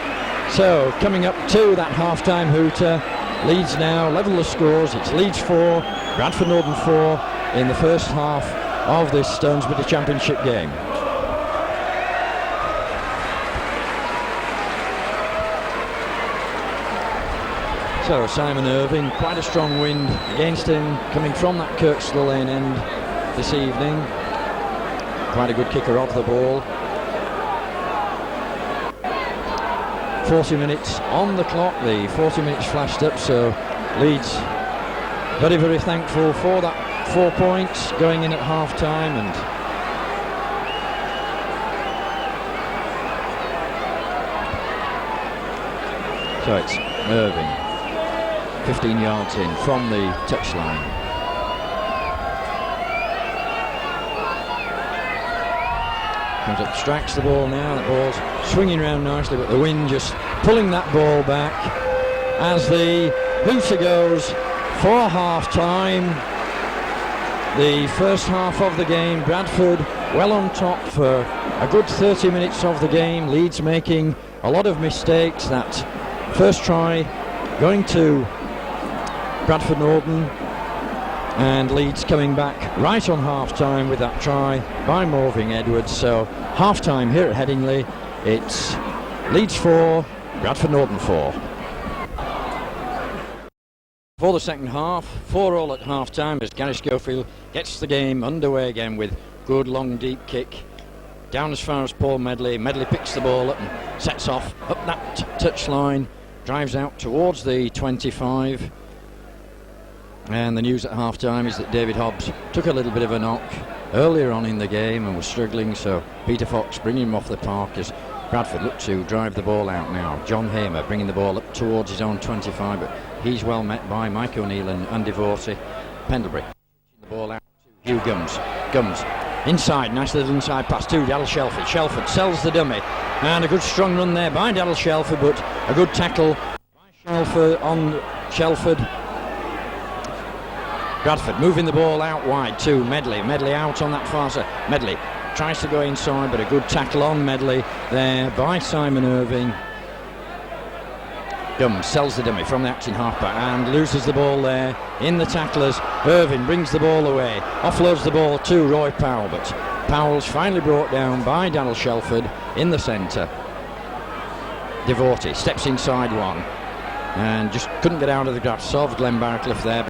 Speaker 1: So coming up to that half-time hooter, Leeds now level the scores. It's Leeds 4, Bradford Northern 4 in the first half of this Stonesbridge Championship game. So Simon Irving, quite a strong wind against him coming from that Kirkstall Lane end this evening. Quite a good kicker of the ball. 40 minutes on the clock, the 40 minutes flashed up, so Leeds very, very thankful for that 4 points going in at half time. And so it's Irving, 15 yards in from the touchline. Comes up, strikes the ball now, the ball's swinging around nicely, but the wind just pulling that ball back as the hooter goes for half-time. The first half of the game, Bradford well on top for a good 30 minutes of the game. Leeds making a lot of mistakes. That first try going to Bradford Northern, and Leeds coming back right on half-time with that try by Morving Edwards. So half-time here at Headingley, it's Leeds 4, Bradford Northern 4. For the second half, 4-4 at half-time as Gary Schofield gets the game underway again with good long deep kick down as far as Paul Medley. Medley picks the ball up and sets off up that touchline, drives out towards the 25. And the news at half-time is that David Hobbs took a little bit of a knock earlier on in the game and was struggling, so Peter Fox bringing him off the park as Bradford look to drive the ball out now. John Hamer bringing the ball up towards his own 25, but he's well met by Mike O'Neill and Andy Vorty. Pendlebury the ball out to Hugh Gums. Gums inside, nice little inside pass to Daryl Shelford. Shelford sells the dummy, and a good strong run there by Daryl Shelford, but a good tackle by Shelford on Shelford. Bradford moving the ball out wide to Medley. Medley out on that far side. Medley tries to go inside, but a good tackle on Medley there by Simon Irving. Gums sells the dummy from the acting halfback and loses the ball there in the tacklers. Irving brings the ball away, offloads the ball to Roy Powell, but Powell's finally brought down by Daryl Shelford in the centre. Devorty steps inside one and just couldn't get out of the grass of Glenn Barcliffe there.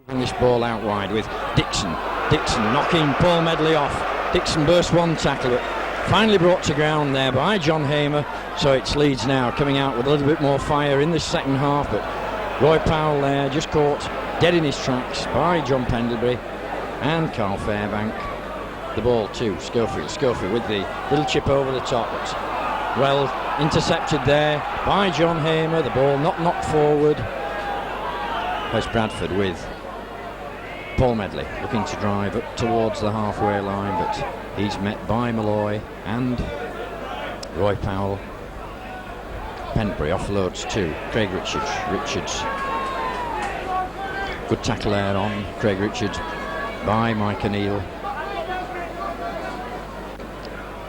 Speaker 1: Moving this ball out wide with Dixon. Dixon knocking Paul Medley off. Dixon burst one tackle, but finally brought to ground there by John Hamer. So it's Leeds now coming out with a little bit more fire in this second half, but Roy Powell there just caught dead in his tracks by John Pendlebury and Carl Fairbank. The ball to Schofield. Schofield with the little chip over the top, but well intercepted there by John Hamer. The ball not knocked forward. There's Bradford with Paul Medley looking to drive up towards the halfway line, but he's met by Malloy and Roy Powell. Pendlebury offloads to Craig Richards. Richards, good tackle there on Craig Richards by Mike O'Neill.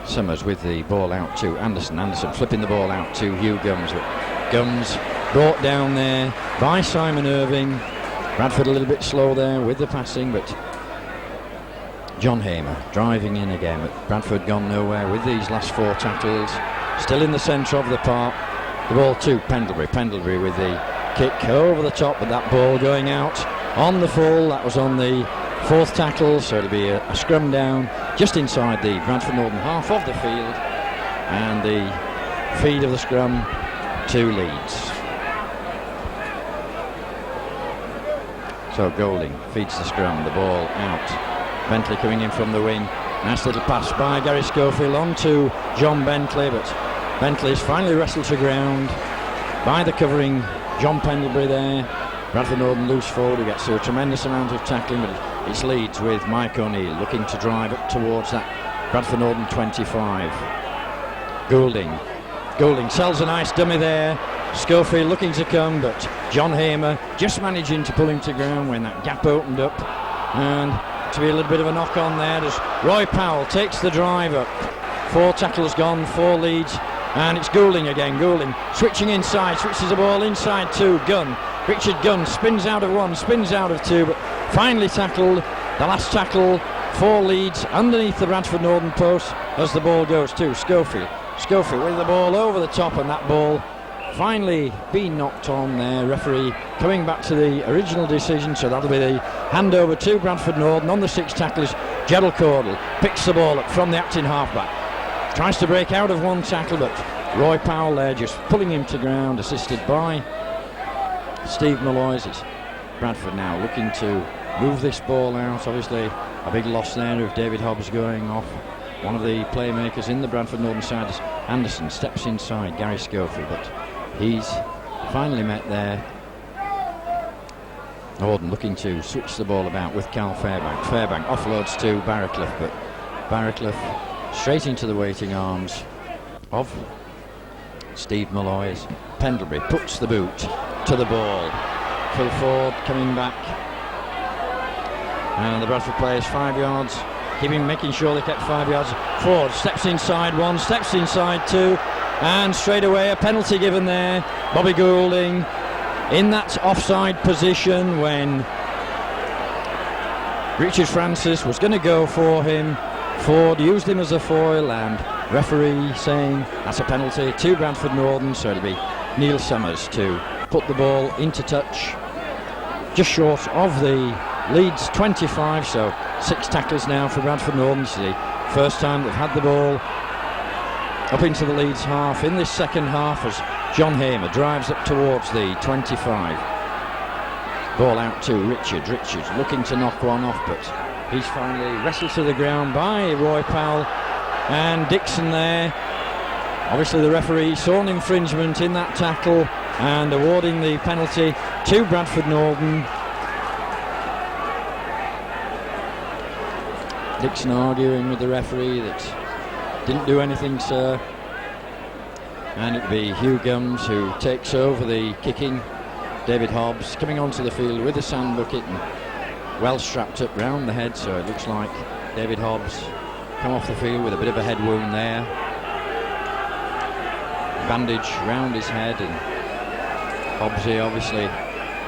Speaker 1: Summers with the ball out to Anderson. Anderson flipping the ball out to Hugh Gums, but Gums brought down there by Simon Irving. Bradford a little bit slow there with the passing, but John Hamer driving in again, but Bradford gone nowhere with these last four tackles. Still in the centre of the park. The ball to Pendlebury. Pendlebury with the kick over the top, but that ball going out on the full. That was on the fourth tackle, so it'll be a scrum down just inside the Bradford Northern half of the field, and the feed of the scrum to Leeds. So Golding feeds the scrum, the ball out. Bentley coming in from the wing. Nice little pass by Gary Schofield on to John Bentley, but Bentley's finally wrestled to ground by the covering John Pendlebury there. Bradford Northern loose forward, who gets through a tremendous amount of tackling, but it's Leeds with Mike O'Neill looking to drive up towards that Bradford Northern 25. Golding sells a nice dummy there. Schofield looking to come, but John Hamer just managing to pull him to ground when that gap opened up, and to be a little bit of a knock on there as Roy Powell takes the drive up. 4 tackles gone for Leeds, and it's Goulding again. Goulding switching inside, switches the ball inside to Gunn. Richard Gunn spins out of 1, spins out of 2, but finally tackled. The last tackle for Leeds underneath the Bradford Northern post as the ball goes to Schofield. Schofield with the ball over the top, and that ball finally being knocked on there. Referee coming back to the original decision, so that'll be the handover to Bradford Northern. On the 6 tacklers, Gerald Caudle picks the ball up from the acting halfback. Tries to break out of 1 tackle, but Roy Powell there just pulling him to ground, assisted by Steve Malloys. It's Bradford now looking to move this ball out. Obviously a big loss there of David Hobbs going off. One of the playmakers in the Bradford Northern side is Anderson, steps inside Gary Schofield, but he's finally met there. Orden looking to switch the ball about with Carl Fairbank. Fairbank offloads to Barraclough, but Barraclough straight into the waiting arms of Steve Malloys. Pendlebury puts the boot to the ball. Phil Ford coming back, and the Bradford players 5 yards, making sure they kept 5 yards. Ford steps inside 1, steps inside 2, and straight away a penalty given there. Bobby Goulding in that offside position when Richard Francis was going to go for him. Ford used him as a foil, and referee saying that's a penalty to Bradford Northern, so it'll be Neil Summers to put the ball into touch just short of the Leeds 25, so 6 tackles now for Bradford Northern. It's the first time they've had the ball up into the Leeds half in this second half as John Hamer drives up towards the 25. Ball out to Richard looking to knock one off, but he's finally wrestled to the ground by Roy Powell, and Dixon there. Obviously the referee saw an infringement in that tackle and awarding the penalty to Bradford Northern. Dixon arguing with the referee that didn't do anything, sir. And it'll be Hugh Gums who takes over the kicking. David Hobbs coming onto the field with a sand bucket and well strapped up round the head, so it looks like David Hobbs come off the field with a bit of a head wound there. Bandage round his head, and Hobbsy obviously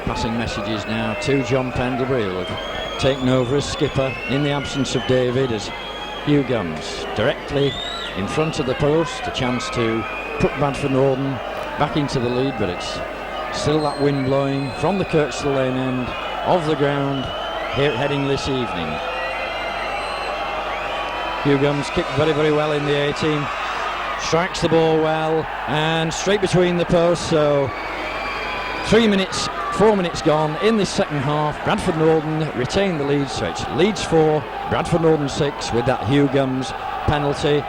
Speaker 1: passing messages now to John Pendlebury, who have taken over as skipper in the absence of David, as Hugh Gums directly in front of the post, a chance to put Bradford Northern back into the lead, but it's still that wind blowing from the Kirkstall Lane end of the ground here at Heading this evening. Hugh Gums kicked very, very well in the 18, strikes the ball well and straight between the posts, so 4 minutes gone in this second half. Bradford Northern retain the lead, so it's Leeds 4, Bradford Northern 6 with that Hugh Gums penalty.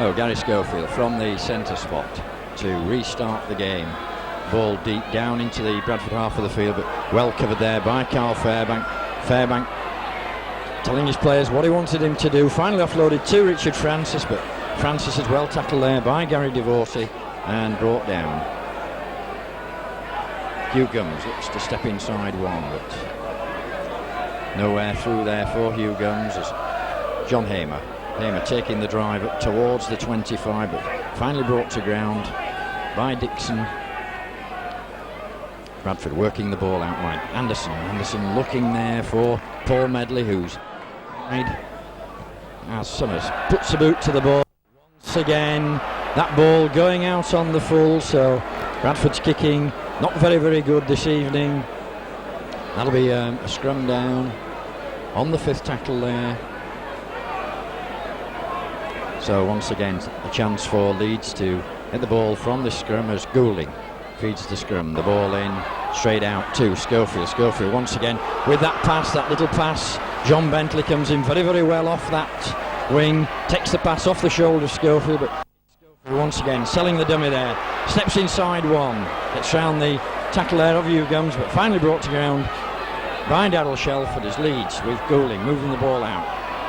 Speaker 1: Oh, Gary Schofield from the centre spot to restart the game. Ball deep down into the Bradford half of the field, but well covered there by Carl Fairbank. Fairbank telling his players what he wanted him to do. Finally offloaded to Richard Francis, but Francis is well tackled there by Gary Divorcey and brought down. Hugh Gums looks to step inside 1, but nowhere through there for Hugh Gums as John Hamer taking the drive up towards the 25, but finally brought to ground by Dixon. Bradford working the ball out wide. Anderson looking there for Paul Medley, who's wide as Summers puts the boot to the ball. Once again, that ball going out on the full, so Bradford's kicking not very good this evening. That'll be a scrum down on the 5th tackle there. So once again, a chance for Leeds to hit the ball from the scrum as Goulding feeds the scrum. The ball in, straight out to Schofield. Schofield once again with that pass, that little pass. John Bentley comes in very well off that wing, takes the pass off the shoulder of Schofield, but Schofield once again selling the dummy there. Steps inside one, gets round the tackle there of Hugh Gums, but finally brought to ground by Darryl Shelford as Leeds with Goulding moving the ball out.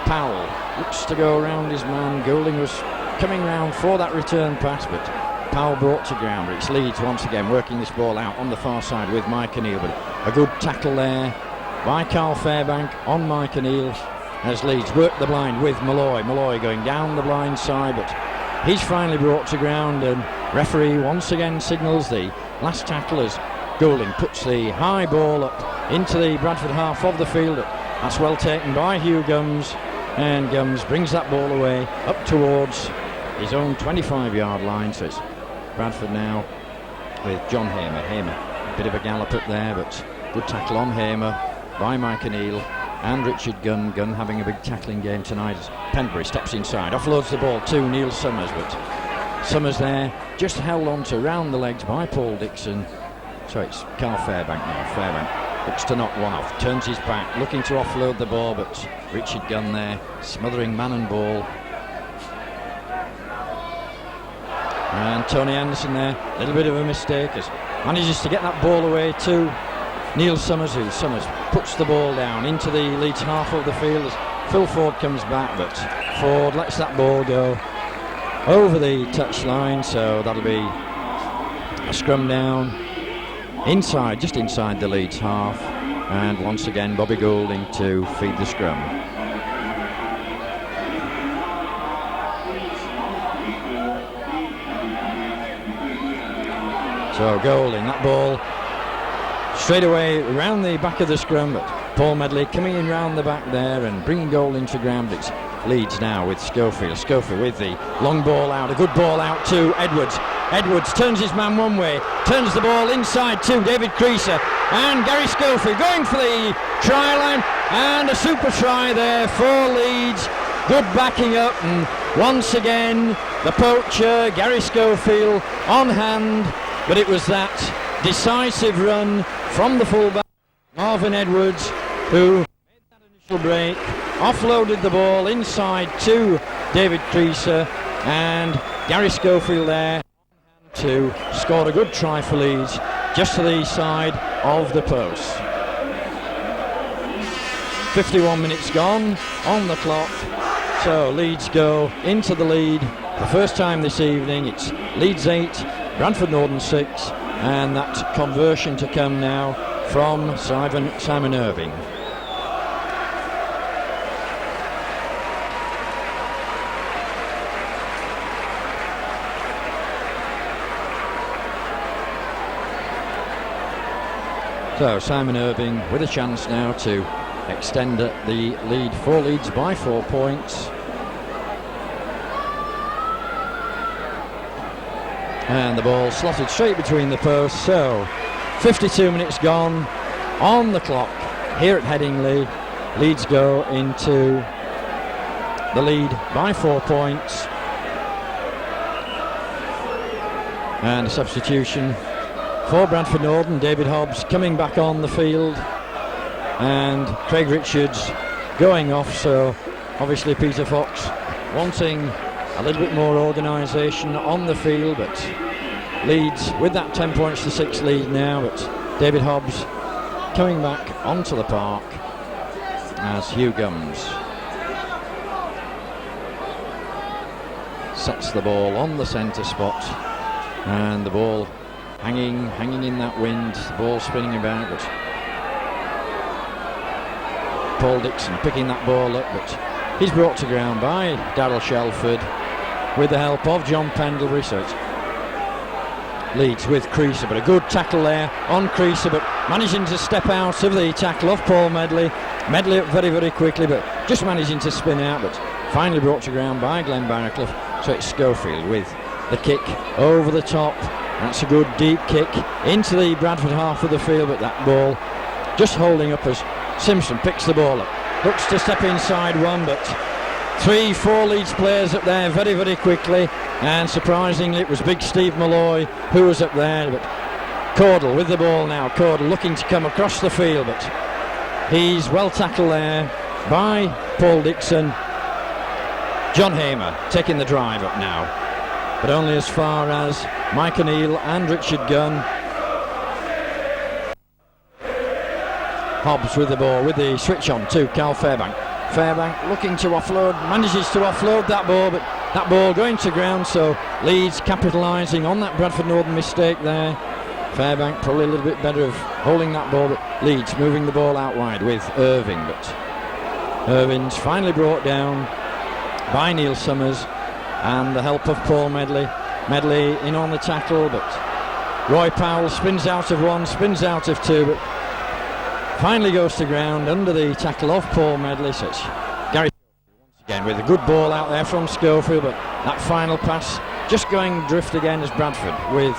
Speaker 1: Powell looks to go around his man. Goulding was coming round for that return pass, but Powell brought to ground. But it's Leeds once again working this ball out on the far side with Mike O'Neill, but a good tackle there by Carl Fairbank on Mike O'Neill as Leeds work the blind with Malloy. Malloy going down the blind side, but he's finally brought to ground, and referee once again signals the last tackle as Goulding puts the high ball up into the Bradford half of the field. That's well taken by Hugh Gums, and Gums brings that ball away up towards his own 25-yard line. So it's Bradford now with John Hamer. Hamer, a bit of a gallop up there, but good tackle on Hamer by Mike O'Neill and Richard Gunn. Gunn having a big tackling game tonight as Penbury steps inside, offloads the ball to Neil Summers, but Summers there just held on to round the legs by Paul Dixon. So it's Carl Fairbank now. Fairbank looks to knock one off, turns his back, looking to offload the ball, but Richard Gunn there smothering man and ball. And Tony Anderson there, a little bit of a mistake as manages to get that ball away to Neil Summers, who Summers puts the ball down into the Leeds half of the field as Phil Ford comes back, but Ford lets that ball go over the touchline, so that'll be a scrum down inside, just inside the Leeds half, and once again Bobby Goulding to feed the scrum. So Goulding, that ball straight away around the back of the scrum, but Paul Medley coming in round the back there and bringing Goulding to ground. It's Leeds now with Schofield. Schofield with the long ball out, a good ball out to Edwards. Edwards turns his man one way, turns the ball inside to David Creaser, and Gary Schofield going for the try line, and a super try there for Leeds. Good backing up, and once again the poacher Gary Schofield on hand, but it was that decisive run from the fullback Marvin Edwards who made that initial break, offloaded the ball inside to David Creaser, and Gary Schofield there to score a good try for Leeds just to the side of the post. 51 minutes gone on the clock, so Leeds go into the lead the first time this evening. It's Leeds 8, Bradford Northern 6, and that conversion to come now from Simon Irving. So Simon Irving with a chance now to extend the lead for Leeds by 4 points. And the ball slotted straight between the posts. So 52 minutes gone on the clock here at Headingley. Leeds go into the lead by 4 points. And a substitution for Bradford Northern. David Hobbs coming back on the field, and Craig Richards going off. So obviously Peter Fox wanting a little bit more organisation on the field, but Leeds with that 10 points to 6 lead now. But David Hobbs coming back onto the park as Hugh Gums sets the ball on the centre spot, and the ball hanging in that wind, the ball spinning about, but Paul Dixon picking that ball up, but he's brought to ground by Darryl Shelford with the help of John Pendlebury. So it's Leeds with Creaser, but a good tackle there on Creaser, but managing to step out of the tackle of Paul Medley. Medley up very quickly, but just managing to spin out, but finally brought to ground by Glenn Barraclough. So it's Schofield with the kick over the top. That's a good deep kick into the Bradford half of the field, but that ball just holding up as Simpson picks the ball up. Looks to step inside one, but 3-4 Leeds players up there very, very quickly. And surprisingly, it was big Steve Malloy who was up there. But Caudle with the ball now. Caudle looking to come across the field, but he's well tackled there by Paul Dixon. John Hamer taking the drive up now, but only as far as Mike O'Neill and Richard Gunn. Hobbs with the ball, with the switch on to Carl Fairbank. Fairbank looking to offload, manages to offload that ball, but that ball going to ground, so Leeds capitalising on that Bradford Northern mistake there. Fairbank probably a little bit better of holding that ball, but Leeds moving the ball out wide with Irving, but Irving's finally brought down by Neil Summers and the help of Paul Medley. Medley in on the tackle, but Roy Powell spins out of one, spins out of two, but finally goes to ground under the tackle of Paul Medley. So it's Gary once again with a good ball out there from Schofield, but that final pass just going drift again as Bradford with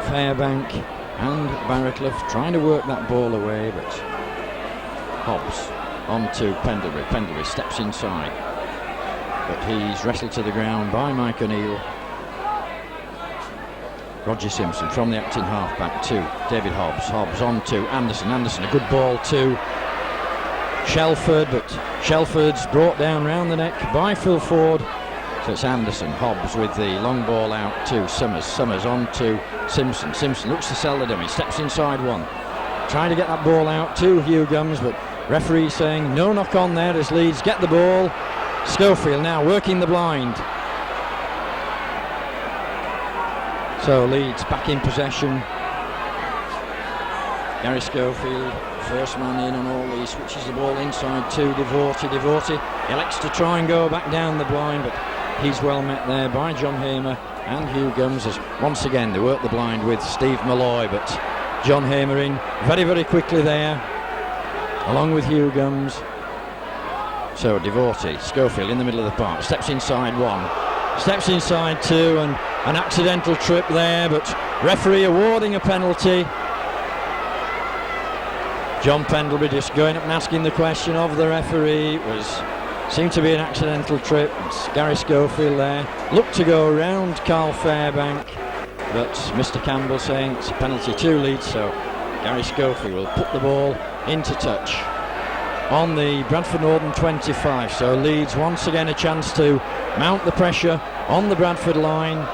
Speaker 1: Fairbank and Barraclough trying to work that ball away, but Hobbs on to Pendlebury. Pendlebury steps inside, but he's wrestled to the ground by Mike O'Neill. Roger Simpson from the acting half-back to David Hobbs. Hobbs on to Anderson. Anderson, a good ball to Shelford, but Shelford's brought down round the neck by Phil Ford. So it's Anderson. Hobbs with the long ball out to Summers. Summers on to Simpson. Simpson looks to sell the dummy, steps inside one. Trying to get that ball out to Hugh Gums, but referee saying no knock on there as Leeds get the ball. Schofield now working the blind. So Leeds back in possession. Gary Schofield, first man in on all these, switches the ball inside to Devorty. Devorty elects to try and go back down the blind, but he's well met there by John Hamer and Hugh Gums as once again they work the blind with Steve Malloy, but John Hamer in very, very quickly there, along with Hugh Gums. So Devorty, Schofield in the middle of the park, steps inside one, steps inside two, and an accidental trip there, but referee awarding a penalty. John Pendlebury just going up and asking the question of the referee. It seemed to be an accidental trip. It's Gary Schofield there. Looked to go around Carl Fairbank, but Mr. Campbell saying it's a penalty to Leeds, so Gary Schofield will put the ball into touch on the Bradford Northern 25. So Leeds once again a chance to mount the pressure on the Bradford line.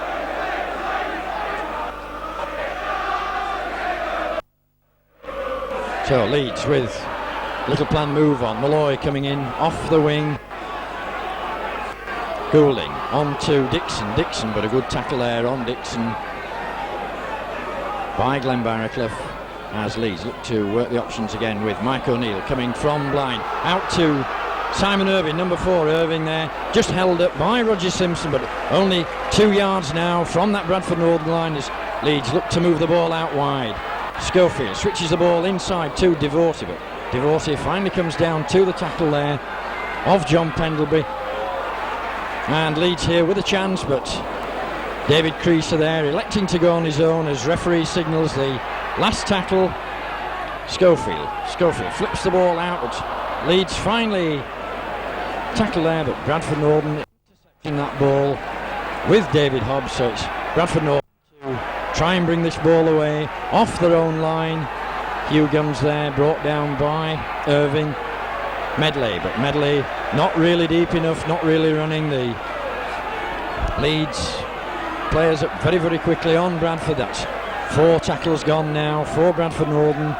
Speaker 1: So Leeds with little plan move on. Malloy coming in off the wing. Goulding on to Dixon. Dixon, but a good tackle there on Dixon by Glenn Barraclough as Leeds look to work the options again with Mike O'Neill coming from blind. Out to Simon Irving, number 4. Irving there, just held up by Roger Simpson, but only 2 yards now from that Bradford Northern line as Leeds look to move the ball out wide. Schofield switches the ball inside to Devorty, but Devorty finally comes down to the tackle there of John Pendlebury. And Leeds here with a chance, but David Creaser there electing to go on his own as referee signals the last tackle. Schofield flips the ball out, but Leeds finally tackle there, but Bradford Northern intercepting that ball with David Hobbs. So it's Bradford Northern to try and bring this ball away off their own line. Hugh Gums there brought down by Irving. Medley, but Medley not really deep enough, not really running. The Leeds players up very, very quickly on Bradford. That's 4 tackles gone now for Bradford Northern.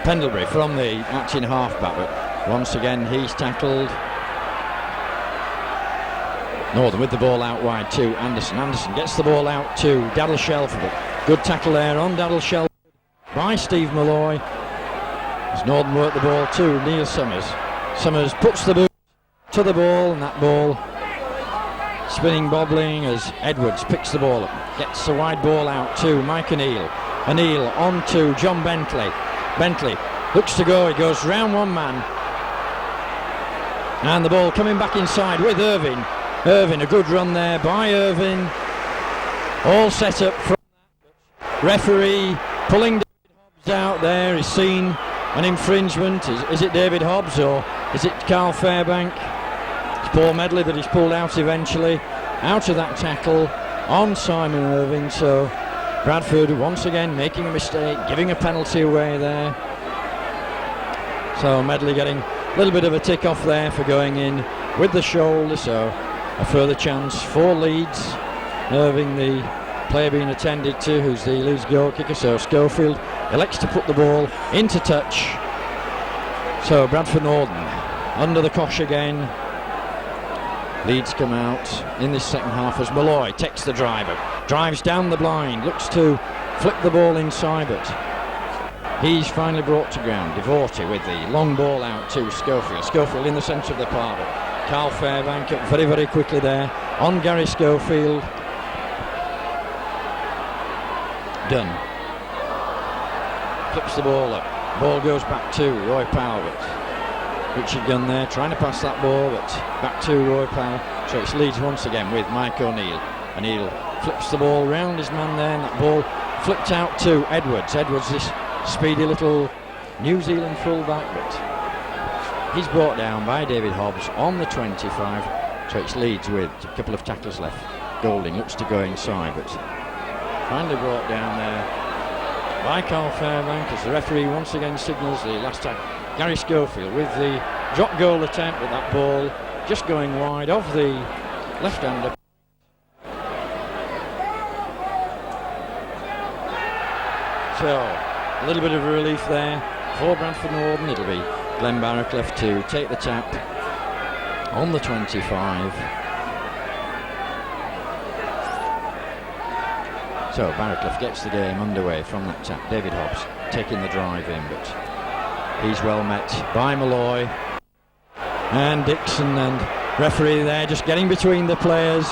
Speaker 1: Pendlebury from the acting half-back, but once again he's tackled. Northern with the ball out wide to Anderson. Anderson gets the ball out to Daryl Shelford. Good tackle there on Daryl Shelford by Steve Malloy. As Northern work the ball to Neil Summers. Summers puts the boot to the ball, and that ball spinning, bobbling as Edwards picks the ball up. Gets the wide ball out to Mike O'Neill. O'Neill on to John Bentley. Bentley looks to go, he goes round one man. And the ball coming back inside with Irving. Irving, a good run there by Irving. All set up from that. Referee pulling David Hobbs out there. He's seen an infringement. Is it David Hobbs or is it Carl Fairbank? It's Paul Medley, but he's pulled out eventually. Out of that tackle on Simon Irving. So Bradford once again making a mistake, giving a penalty away there. So Medley getting a little bit of a tick off there for going in with the shoulder. So a further chance for Leeds. Irving, the player being attended to, who's the Leeds goal kicker. So Schofield elects to put the ball into touch. So Bradford Northern under the cosh again. Leeds come out in this second half as Malloy takes the driver, drives down the blind, looks to flip the ball inside, but he's finally brought to ground. Devorty with the long ball out to Schofield. Schofield in the centre of the park. Carl Fairbank up very, very quickly there on Gary Schofield. Dunn flips the ball up. Ball goes back to Roy Powell, but Richard Gunn there trying to pass that ball, but back to Roy Powell. So it's Leeds once again with Mike O'Neill. O'Neill flips the ball round his man there, and that ball flipped out to Edwards. Edwards, this speedy little New Zealand fullback, but he's brought down by David Hobbs on the 25. So it's Leeds with a couple of tackles left. Golding looks to go inside, but finally brought down there by Carl Fairbank as the referee once again signals the last time. Gary Schofield with the drop goal attempt, but that ball just going wide of the left-hander. So a little bit of a relief there for Bradford Northern. It'll be Glenn Barraclough to take the tap on the 25. So Barraclough gets the game underway from that tap. David Hobbs taking the drive in, but he's well met by Malloy and Dixon, and referee there just getting between the players.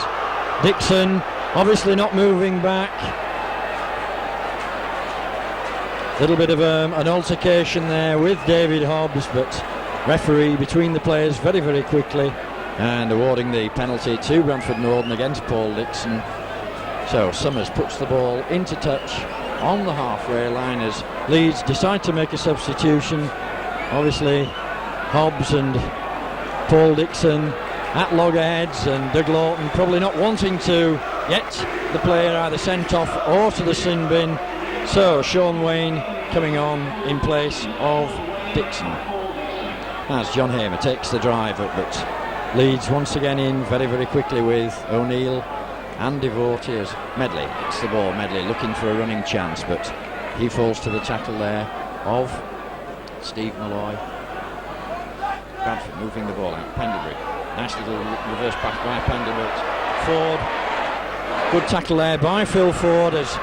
Speaker 1: Dixon obviously not moving back. Little bit of an altercation there with David Hobbs, but referee between the players very, very quickly and awarding the penalty to Bradford Northern against Paul Dixon. So Summers puts the ball into touch on the halfway line as Leeds decide to make a substitution. Obviously Hobbs and Paul Dixon at loggerheads, and Doug Lawton probably not wanting to get the player either sent off or to the sin bin. So Sean Wayne coming on in place of Dixon as John Hamer takes the drive up, but Leeds once again in very, very quickly with O'Neill and Devorty as Medley gets the ball. Medley looking for a running chance, but he falls to the tackle there of Steve Malloy. Bradford moving the ball out. Pendlebury, nice little reverse pass by Pendlebury. Ford, good tackle there by Phil Ford as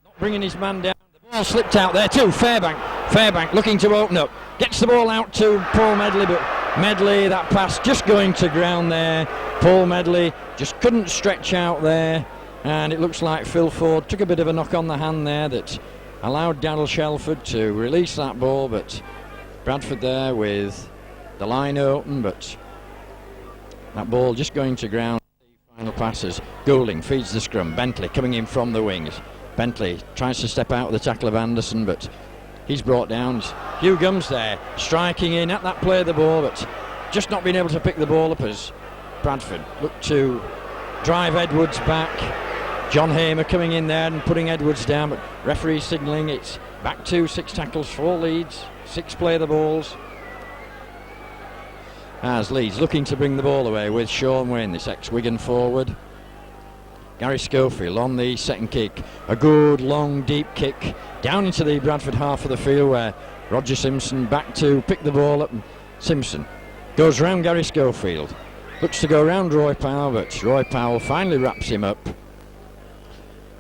Speaker 1: not bringing his man down. The ball slipped out there too. Fairbank looking to open up, gets the ball out to Paul Medley, but Medley, that pass just going to ground there. Paul Medley just couldn't stretch out there, and it looks like Phil Ford took a bit of a knock on the hand there that allowed Daryl Shelford to release that ball, but Bradford there with the line open, but that ball just going to ground. Final passes. Goulding feeds the scrum. Bentley coming in from the wings. Bentley tries to step out with the tackle of Anderson, but he's brought down. Hugh Gums there striking in at that play of the ball, but just not being able to pick the ball up as Bradford look to drive Edwards back. John Hamer coming in there and putting Edwards down, but referee signalling it's back to 6 tackles for Leeds. 6 play the balls. As Leeds looking to bring the ball away with Sean Wayne, this ex-Wigan forward. Gary Schofield on the second kick. A good, long, deep kick down into the Bradford half of the field where Roger Simpson back to pick the ball up. Simpson goes round Gary Schofield. Looks to go round Roy Powell, but Roy Powell finally wraps him up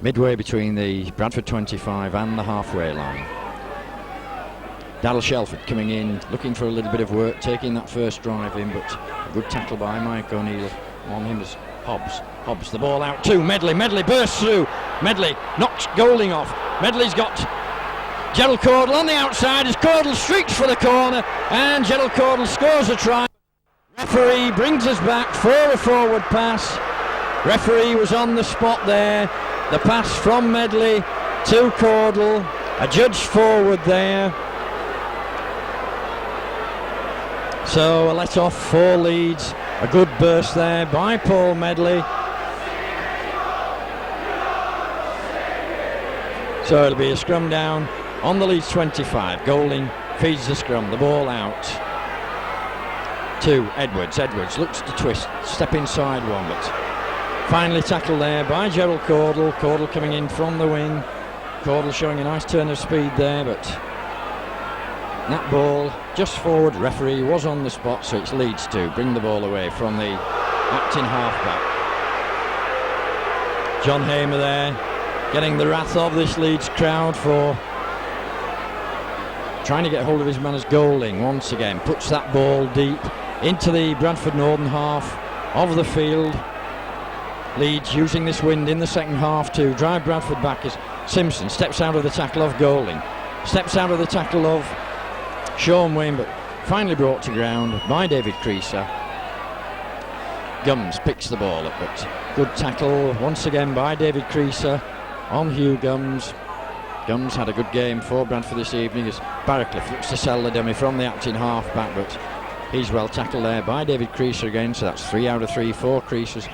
Speaker 1: midway between the Bradford 25 and the halfway line. Daryl Shelford coming in, looking for a little bit of work, taking that first drive in, but a good tackle by Mike O'Neill on him as Hobbs the ball out to Medley. Medley bursts through. Medley knocks Goulding off. Medley's got Gerald Cordle on the outside as Cordle streaks for the corner, and Gerald Cordle scores a try. Referee brings us back for a forward pass. Referee was on the spot there. The pass from Medley to Caudle. A judge forward there. So a let off for Leeds. A good burst there by Paul Medley. So it'll be a scrum down on the Leeds 25. Golding feeds the scrum, the ball out to Edwards. Edwards looks to twist, step inside one, but finally tackled there by Gerald Caudle. Caudle coming in from the wing. Caudle showing a nice turn of speed there, but that ball just forward. Referee was on the spot, so it's Leeds to bring the ball away from the acting halfback. John Hamer there, getting the wrath of this Leeds crowd for trying to get hold of his man as Golding once again. Puts that ball deep into the Bradford Northern half of the field. Leeds using this wind in the second half to drive Bradford back as Simpson steps out of the tackle of Golding. Steps out of the tackle of Sean Wayne, but finally brought to ground by David Creaser. Gums picks the ball up, but good tackle once again by David Creaser on Hugh Gums. Gums had a good game for Bradford this evening as Barracliff looks to sell the dummy from the acting half-back, but he's well tackled there by David Creaser again, so that's 3 out of 3 for Creasers.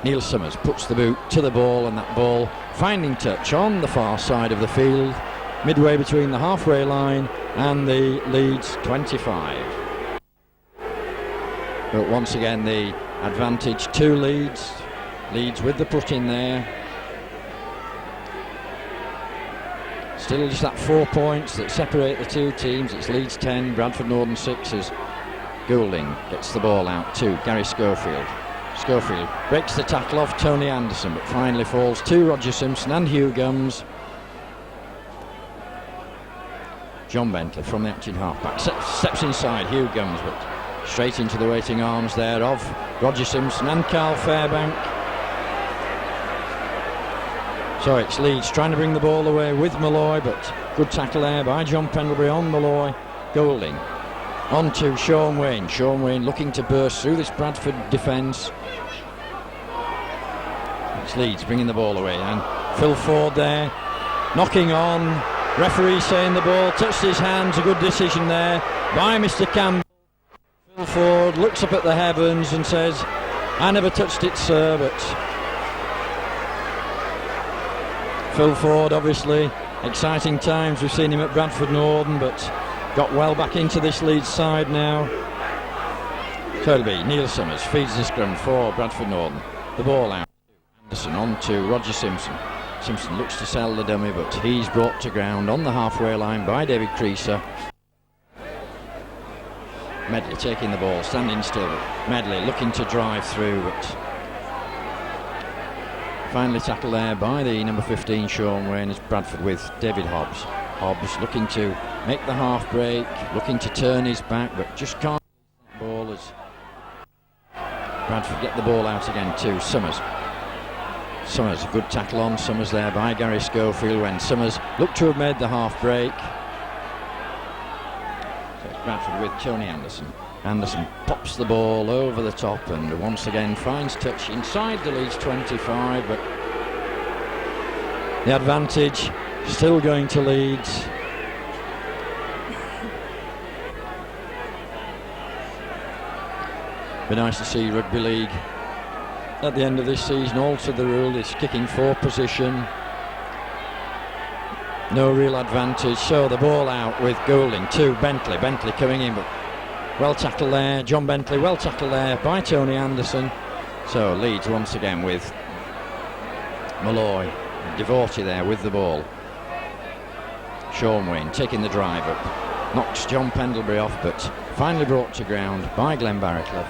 Speaker 1: Neil Summers puts the boot to the ball, and that ball finding touch on the far side of the field, midway between the halfway line and the Leeds 25. But once again the advantage to Leeds. Leeds with the put in there. Still just that 4 points that separate the two teams. It's Leeds 10, Bradford Northern 6 as Goulding gets the ball out to Gary Schofield. Schofield breaks the tackle off Tony Anderson, but finally falls to Roger Simpson and Hugh Gums. John Bentley from the acting halfback steps inside Hugh Gums, but straight into the waiting arms there of Roger Simpson and Carl Fairbank. So it's Leeds trying to bring the ball away with Malloy, but good tackle there by John Pendlebury on Malloy. Golding on to Sean Wayne. Sean Wayne looking to burst through this Bradford defence. It's Leeds bringing the ball away, and Phil Ford there knocking on. Referee saying the ball touched his hands. A good decision there by Mr. Campbell. Phil Ford looks up at the heavens and says, "I never touched it, sir," but Phil Ford, obviously exciting times. We've seen him at Bradford Northern, but got well back into this Leeds side now. So it'll be Neil Summers feeds the scrum for Bradford Northern. The ball out. Anderson on to Roger Simpson. Simpson looks to sell the dummy, but he's brought to ground on the halfway line by David Creaser. Medley taking the ball, standing still. Medley looking to drive through, but finally tackled there by the number 15 Sean Wayne as Bradford with David Hobbs. Hobbs looking to make the half break, looking to turn his back, but just can't get the ball as Bradford get the ball out again to Summers. Summers, a good tackle on Summers there by Gary Schofield when Summers looked to have made the half break. So it's Bradford with Tony Anderson. Anderson pops the ball over the top and once again finds touch inside the Leeds 25, but the advantage still going to Leeds. Be nice to see Rugby League at the end of this season alter the rule. It's kicking for position. No real advantage. So the ball out with Goulding to Bentley. Bentley coming in, but well tackled there. John Bentley well tackled there by Tony Anderson. So Leeds once again with Malloy. Devorty there with the ball. Sean Wayne taking the drive up. Knocks John Pendlebury off, but finally brought to ground by Glenn Barracliff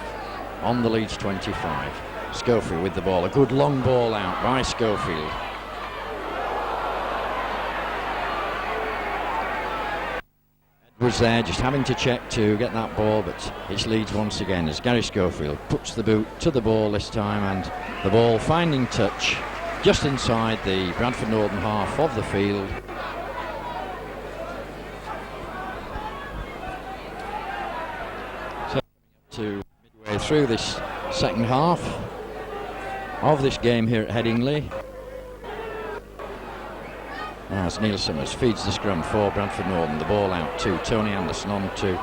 Speaker 1: on the Leeds 25. Schofield with the ball. A good long ball out by Schofield. Edwards there just having to check to get that ball, but it's Leeds once again as Gary Schofield puts the boot to the ball this time, and the ball finding touch just inside the Bradford Northern half of the field. So to midway through this second half of this game here at Headingley. As Neil Summers feeds the scrum for Bradford Northern, the ball out to Tony Anderson, on to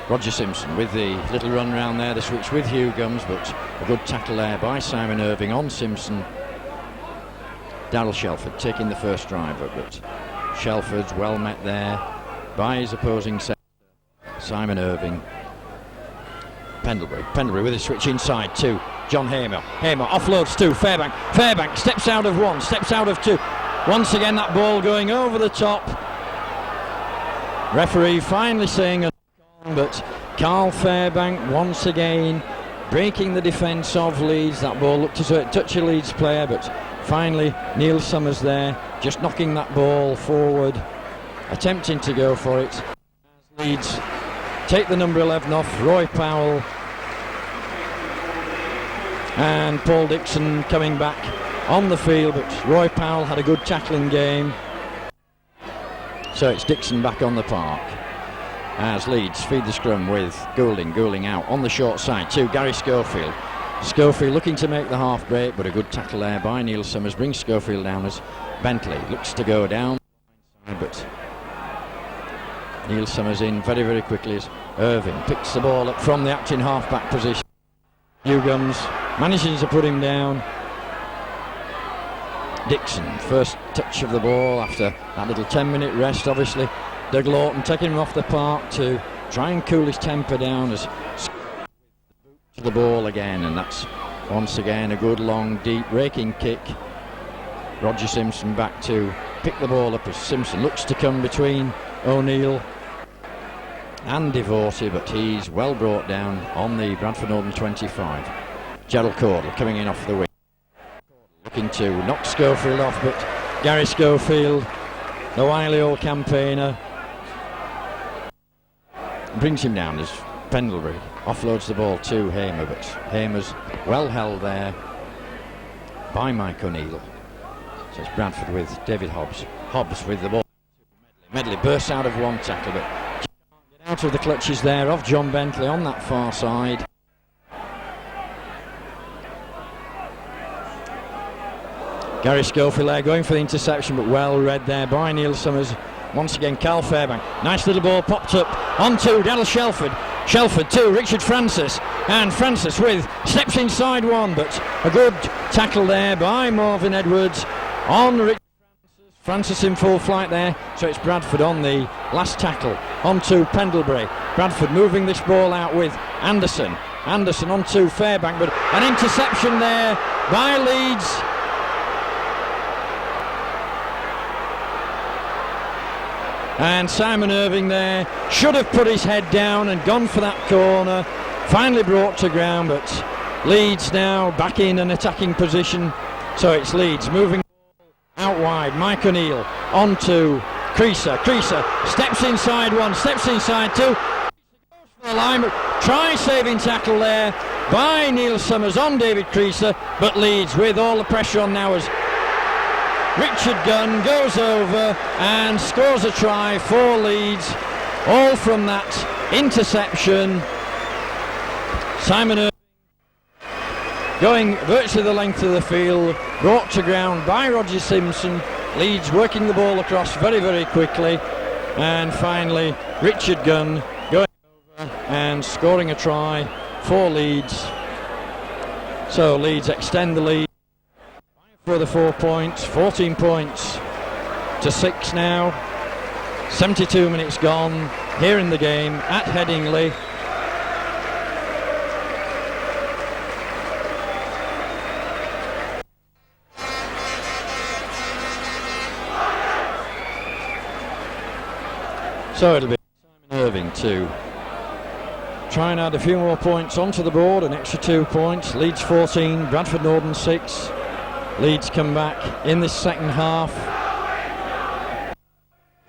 Speaker 1: Roger Simpson with the little run round there, the switch with Hugh Gums, but a good tackle there by Simon Irving on Simpson. Darryl Shelford taking the first driver, but Shelford's well met there by his opposing centre, Simon Irving. Pendlebury with a switch inside to John Hamer. Hamer offloads to Fairbank. Fairbank steps out of one, steps out of two. Once again that ball going over the top. Referee finally saying a knock on, but Carl Fairbank once again breaking the defence of Leeds. That ball looked as though it touched a Leeds player, but finally Neil Summers there just knocking that ball forward, attempting to go for it. Leeds take the number 11 off. Roy Powell and Paul Dixon coming back on the field, but Roy Powell had a good tackling game, so it's Dixon back on the park as Leeds feed the scrum with Goulding out on the short side to Gary Schofield. Schofield looking to make the half break, but a good tackle there by Neil Summers brings Schofield down as Bentley looks to go down, but Neil Summers in very, very quickly as Irving picks the ball up from the acting half-back position. Hugh Gums manages to put him down. Dixon, first touch of the ball after that little 10-minute rest, obviously. Doug Lawton taking him off the park to try and cool his temper down as the ball again, and that's once again a good long deep raking kick. Roger Simpson back to pick the ball up as Simpson looks to come between O'Neill and Devotee, but he's well brought down on the Bradford Northern 25. Gerald Cordle coming in off the wing, looking to knock Schofield off, but Gary Schofield, the wily old campaigner, brings him down as Pendlebury offloads the ball to Hamer, but Hamer's well held there by Mike O'Neill. So it's Bradford with David Hobbs. Hobbs with the ball. Medley bursts out of one tackle, but can't get out of the clutches there of John Bentley on that far side. Gary Schofield there going for the interception, but well read there by Neil Summers. Once again, Carl Fairbank. Nice little ball popped up onto Darryl Shelford. Shelford to Richard Francis. And Francis with steps inside one, but a good tackle there by Marvin Edwards on Richard Francis. Francis in full flight there. So it's Bradford on the last tackle onto Pendlebury. Bradford moving this ball out with Anderson. Anderson onto Fairbank, but an interception there by Leeds. And Simon Irving there should have put his head down and gone for that corner. Finally brought to ground, but Leeds now back in an attacking position. So it's Leeds moving out wide. Mike O'Neill on to Creaser. Creaser steps inside one, steps inside two. Goes for the line, but try saving tackle there by Neil Summers on David Creaser. But Leeds with all the pressure on now as Richard Gunn goes over and scores a try for Leeds, all from that interception. Simon Irving going virtually the length of the field, brought to ground by Roger Simpson. Leeds working the ball across very, very quickly, and finally Richard Gunn going over and scoring a try for Leeds. So Leeds extend the lead for the 4 points, 14 points to 6 now. 72 minutes gone here in the game at Headingley. So it'll be Simon Irving to try and add a few more points onto the board, an extra 2 points. Leeds 14, Bradford Northern 6. Leeds come back in this second half.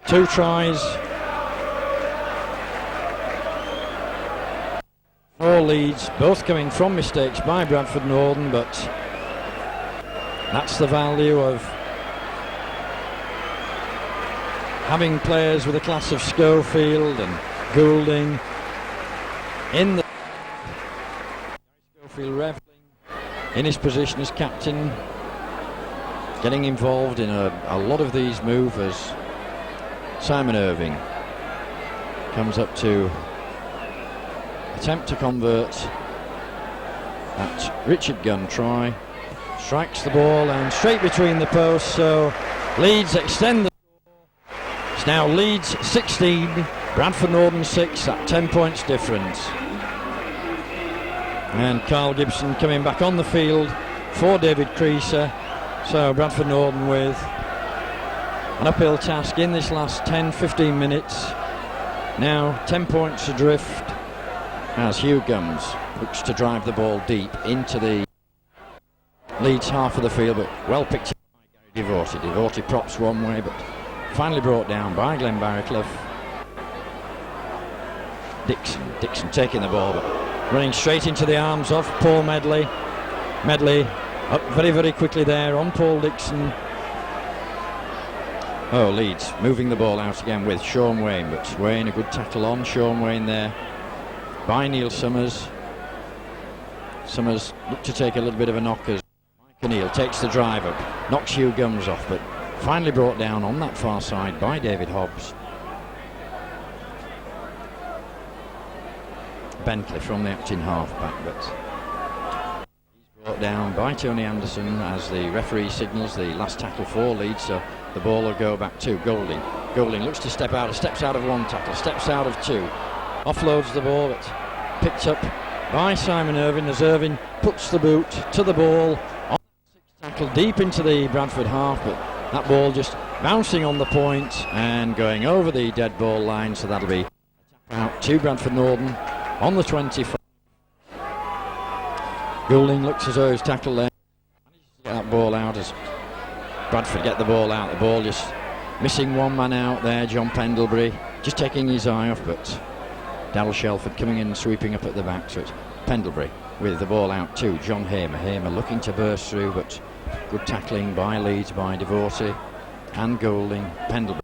Speaker 1: 2 tries for Leeds, both coming from mistakes by Bradford Northern, but that's the value of having players with the class of Schofield and Goulding in the Schofield reveling in his position as captain, getting involved in a lot of these moves as Simon Irving comes up to attempt to convert that Richard Gunn try, strikes the ball and straight between the posts, so Leeds extend the score. It's now Leeds 16, Bradford Northern 6, at 10 points difference. And Carl Gibson coming back on the field for David Creaser. So Bradford Northern with an uphill task in this last 10-15 minutes. Now 10 points adrift as Hugh Gums looks to drive the ball deep into the Leeds half of the field, but well picked up by Gary Devorty. Devorty props one way, but finally brought down by Glenn Barraclough. Dixon taking the ball, but running straight into the arms of Paul Medley. Medley up very, very quickly there on Paul Dixon. Oh, Leeds moving the ball out again with Sean Wayne, but Wayne, a good tackle on Sean Wayne there by Neil Summers. Summers looked to take a little bit of a knock as Mike O'Neill takes the drive up, knocks Hugh Gums off, but finally brought down on that far side by David Hobbs. Bentley from the acting half-back, but he's brought down by Tony Anderson as the referee signals the last tackle for Leeds, so the ball will go back to Golding. Golding looks to step out, steps out of one tackle, steps out of two, offloads the ball, but picked up by Simon Irving as Irving puts the boot to the ball on the sixth tackle deep into the Bradford half, but that ball just bouncing on the point and going over the dead ball line, so that'll be out to Bradford Northern on the 25. Goulding looks as though he's tackled there. Manages to get that ball out as Bradford get the ball out. The ball just missing one man out there, John Pendlebury, just taking his eye off, but Darryl Shelford coming in and sweeping up at the back. So it's Pendlebury with the ball out to John Hamer. Hamer looking to burst through, but good tackling by Leeds by Devorty and Goulding. Pendlebury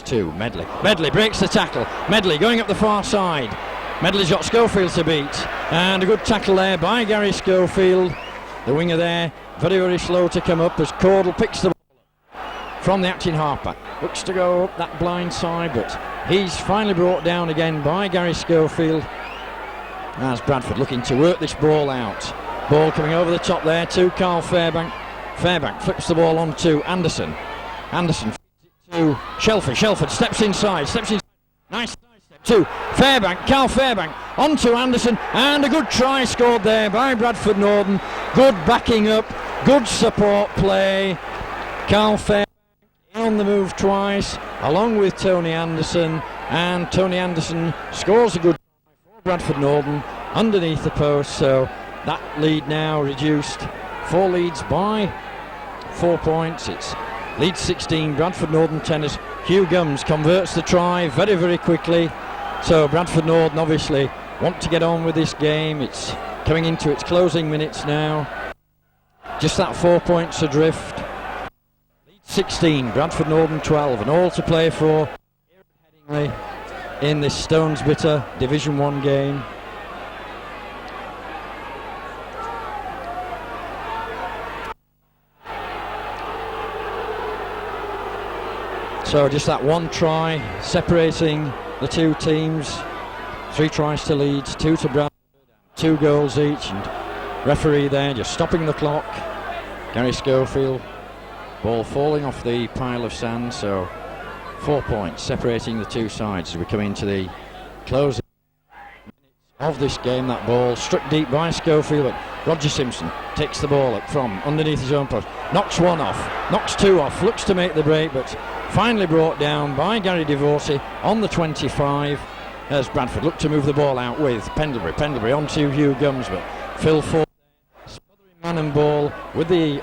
Speaker 1: to Medley. Medley breaks the tackle. Medley going up the far side. Medley's got Schofield to beat, and a good tackle there by Gary Schofield. The winger there, very, very slow to come up as Caudle picks the ball up from the acting halfback. Looks to go up that blind side, but he's finally brought down again by Gary Schofield. As Bradford looking to work this ball out. Ball coming over the top there to Carl Fairbank. Fairbank flips the ball on to Anderson. Anderson to Shelford. Shelford steps inside. Nice step to Fairbank. Carl Fairbank onto Anderson, and a good try scored there by Bradford Northern. Good backing up, good support play. Carl Fairbank on the move twice along with Tony Anderson, and Tony Anderson scores a good try for Bradford Northern underneath the post, so that lead now reduced for Leeds by 4 points. It's Leeds 16, Bradford Northern 10 as Hugh Gums converts the try very, very quickly. So Bradford Northern obviously want to get on with this game. It's coming into its closing minutes now. Just that 4 points adrift. Leeds 16, Bradford Northern 12, and all to play for here at Headingley in this Stones Bitter Division 1 game. So just that one try separating the two teams. 3 tries to Leeds, 2 to Bradford, 2 goals each, and referee there just stopping the clock. Gary Schofield, ball falling off the pile of sand, so 4 points separating the two sides as we come into the closing minutes of this game. That ball struck deep by Schofield, but Roger Simpson takes the ball up from underneath his own post, knocks one off, knocks 2 off, looks to make the break, but finally brought down by Gary Devorty on the 25 as Bradford looked to move the ball out with Pendlebury. Pendlebury onto Hugh Gums, but Phil Ford smothering man and ball with the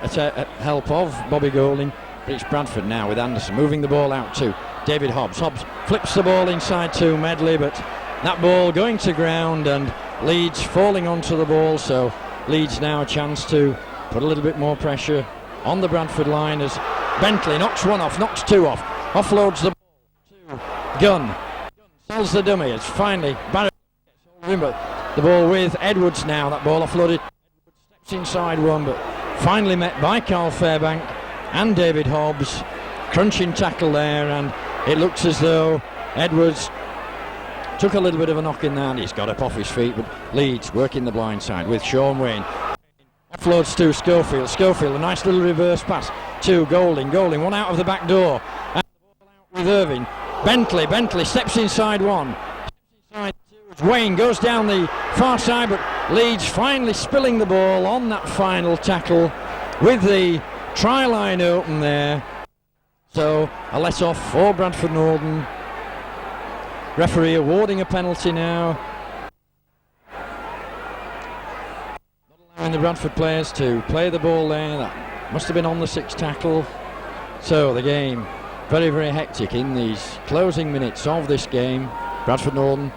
Speaker 1: help of Bobby Golding. But it's Bradford now with Anderson moving the ball out to David Hobbs. Hobbs flips the ball inside to Medley, but that ball going to ground and Leeds falling onto the ball, so Leeds now a chance to put a little bit more pressure on the Bradford line as Bentley knocks 1 off, knocks 2 off, offloads the ball to Gunn. Sells the dummy. It's finally Barrett gets hold of him, but the ball with Edwards now. That ball offloaded. Steps inside one, but finally met by Carl Fairbank and David Hobbs. Crunching tackle there, and it looks as though Edwards took a little bit of a knock in there, and he's got up off his feet, but Leeds working the blind side with Sean Wayne. Offloads to Schofield. Schofield, a nice little reverse pass to Golding. Golding, one out of the back door. And the ball out with Irving. Bentley steps inside one. Inside two. Wayne goes down the far side, but Leeds finally spilling the ball on that final tackle with the try line open there. So a let off for Bradford Northern. Referee awarding a penalty now. Not allowing the Bradford players to play the ball there. That must have been on the sixth tackle. So the game very, very hectic in these closing minutes of this game. Bradford Northern.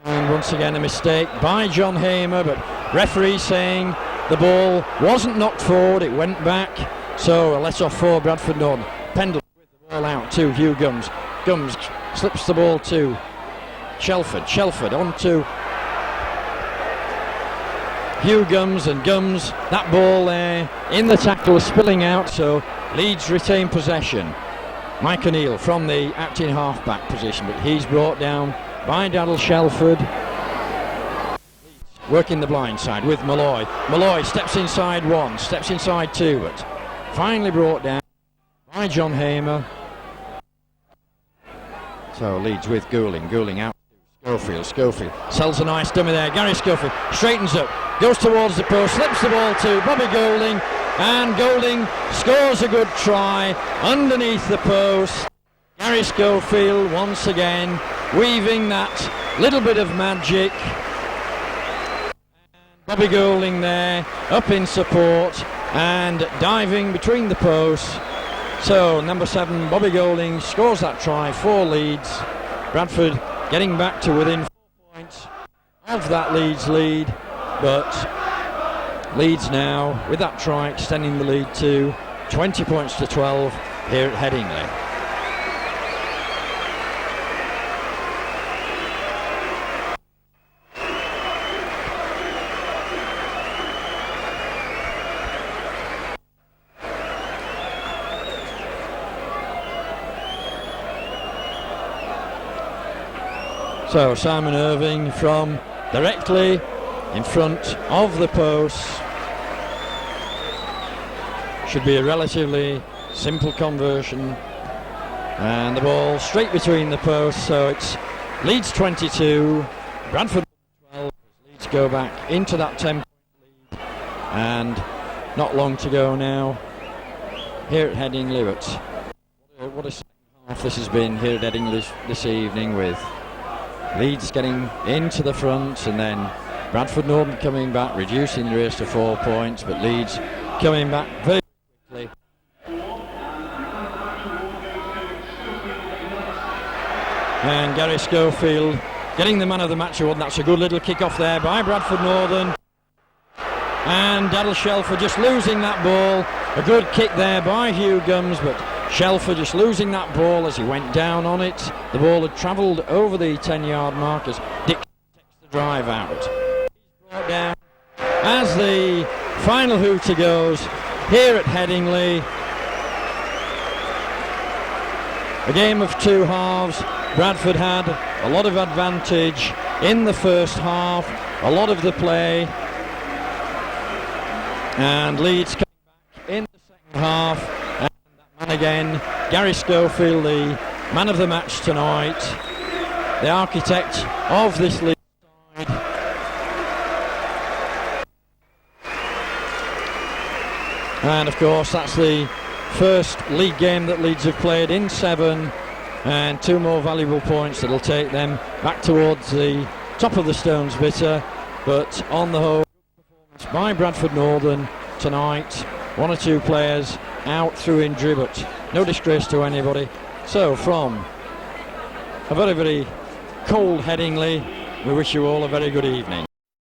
Speaker 1: And once again a mistake by John Hamer, but referee saying the ball wasn't knocked forward, it went back. So a let off for Bradford Northern. Pendleton with the ball out to Hugh Gums. Gums slips the ball to Shelford. Shelford on to Hugh Gums, and Gums, that ball there in the tackle spilling out, so Leeds retain possession. Mike O'Neill from the acting half-back position, but he's brought down by Daryl Shelford. Working the blind side with Malloy. Malloy steps inside one, steps inside two, but finally brought down by John Hamer. So Leeds with Goulding. Goulding out to Schofield. Schofield sells a nice dummy there. Gary Schofield straightens up, goes towards the post, slips the ball to Bobby Goulding, and Goulding scores a good try underneath the post. Gary Schofield once again weaving that little bit of magic. Bobby Goulding there up in support and diving between the posts. So number 7 Bobby Goulding scores that try for Leeds. Bradford getting back to within 4 points of that Leeds lead, but Leeds now with that try extending the lead to 20 points to 12 here at Headingley. So Simon Irving from directly in front of the post. Should be a relatively simple conversion. And the ball straight between the posts, so it's Leeds 22, Bradford 12. Leeds go back into that 10-point lead. And not long to go now here at Headingley, but what a second half this has been here at Headingley this evening, with Leeds getting into the front and then Bradford Northern coming back, reducing the race to 4 points, but Leeds coming back very quickly. And Gary Schofield getting the man of the match award. That's a good little kick off there by Bradford Northern. And Daryl Shelford just losing that ball. A good kick there by Hugh Gums, but Shelford just losing that ball as he went down on it. The ball had travelled over the 10-yard mark as Dick takes the drive out. He's brought down as the final hooter goes here at Headingley. A game of two halves. Bradford had a lot of advantage in the first half, a lot of the play, and Leeds coming back in the second half. And again, Gary Schofield, the man of the match tonight, the architect of this league side. And of course, that's the first league game that Leeds have played in 7, and 2 more valuable points that'll take them back towards the top of the Stones Bitter. But on the whole, performance by Bradford Northern tonight. 1 or 2 players out through injury, but no disgrace to anybody. So from a very, very cold Headingley, we wish you all a very good evening.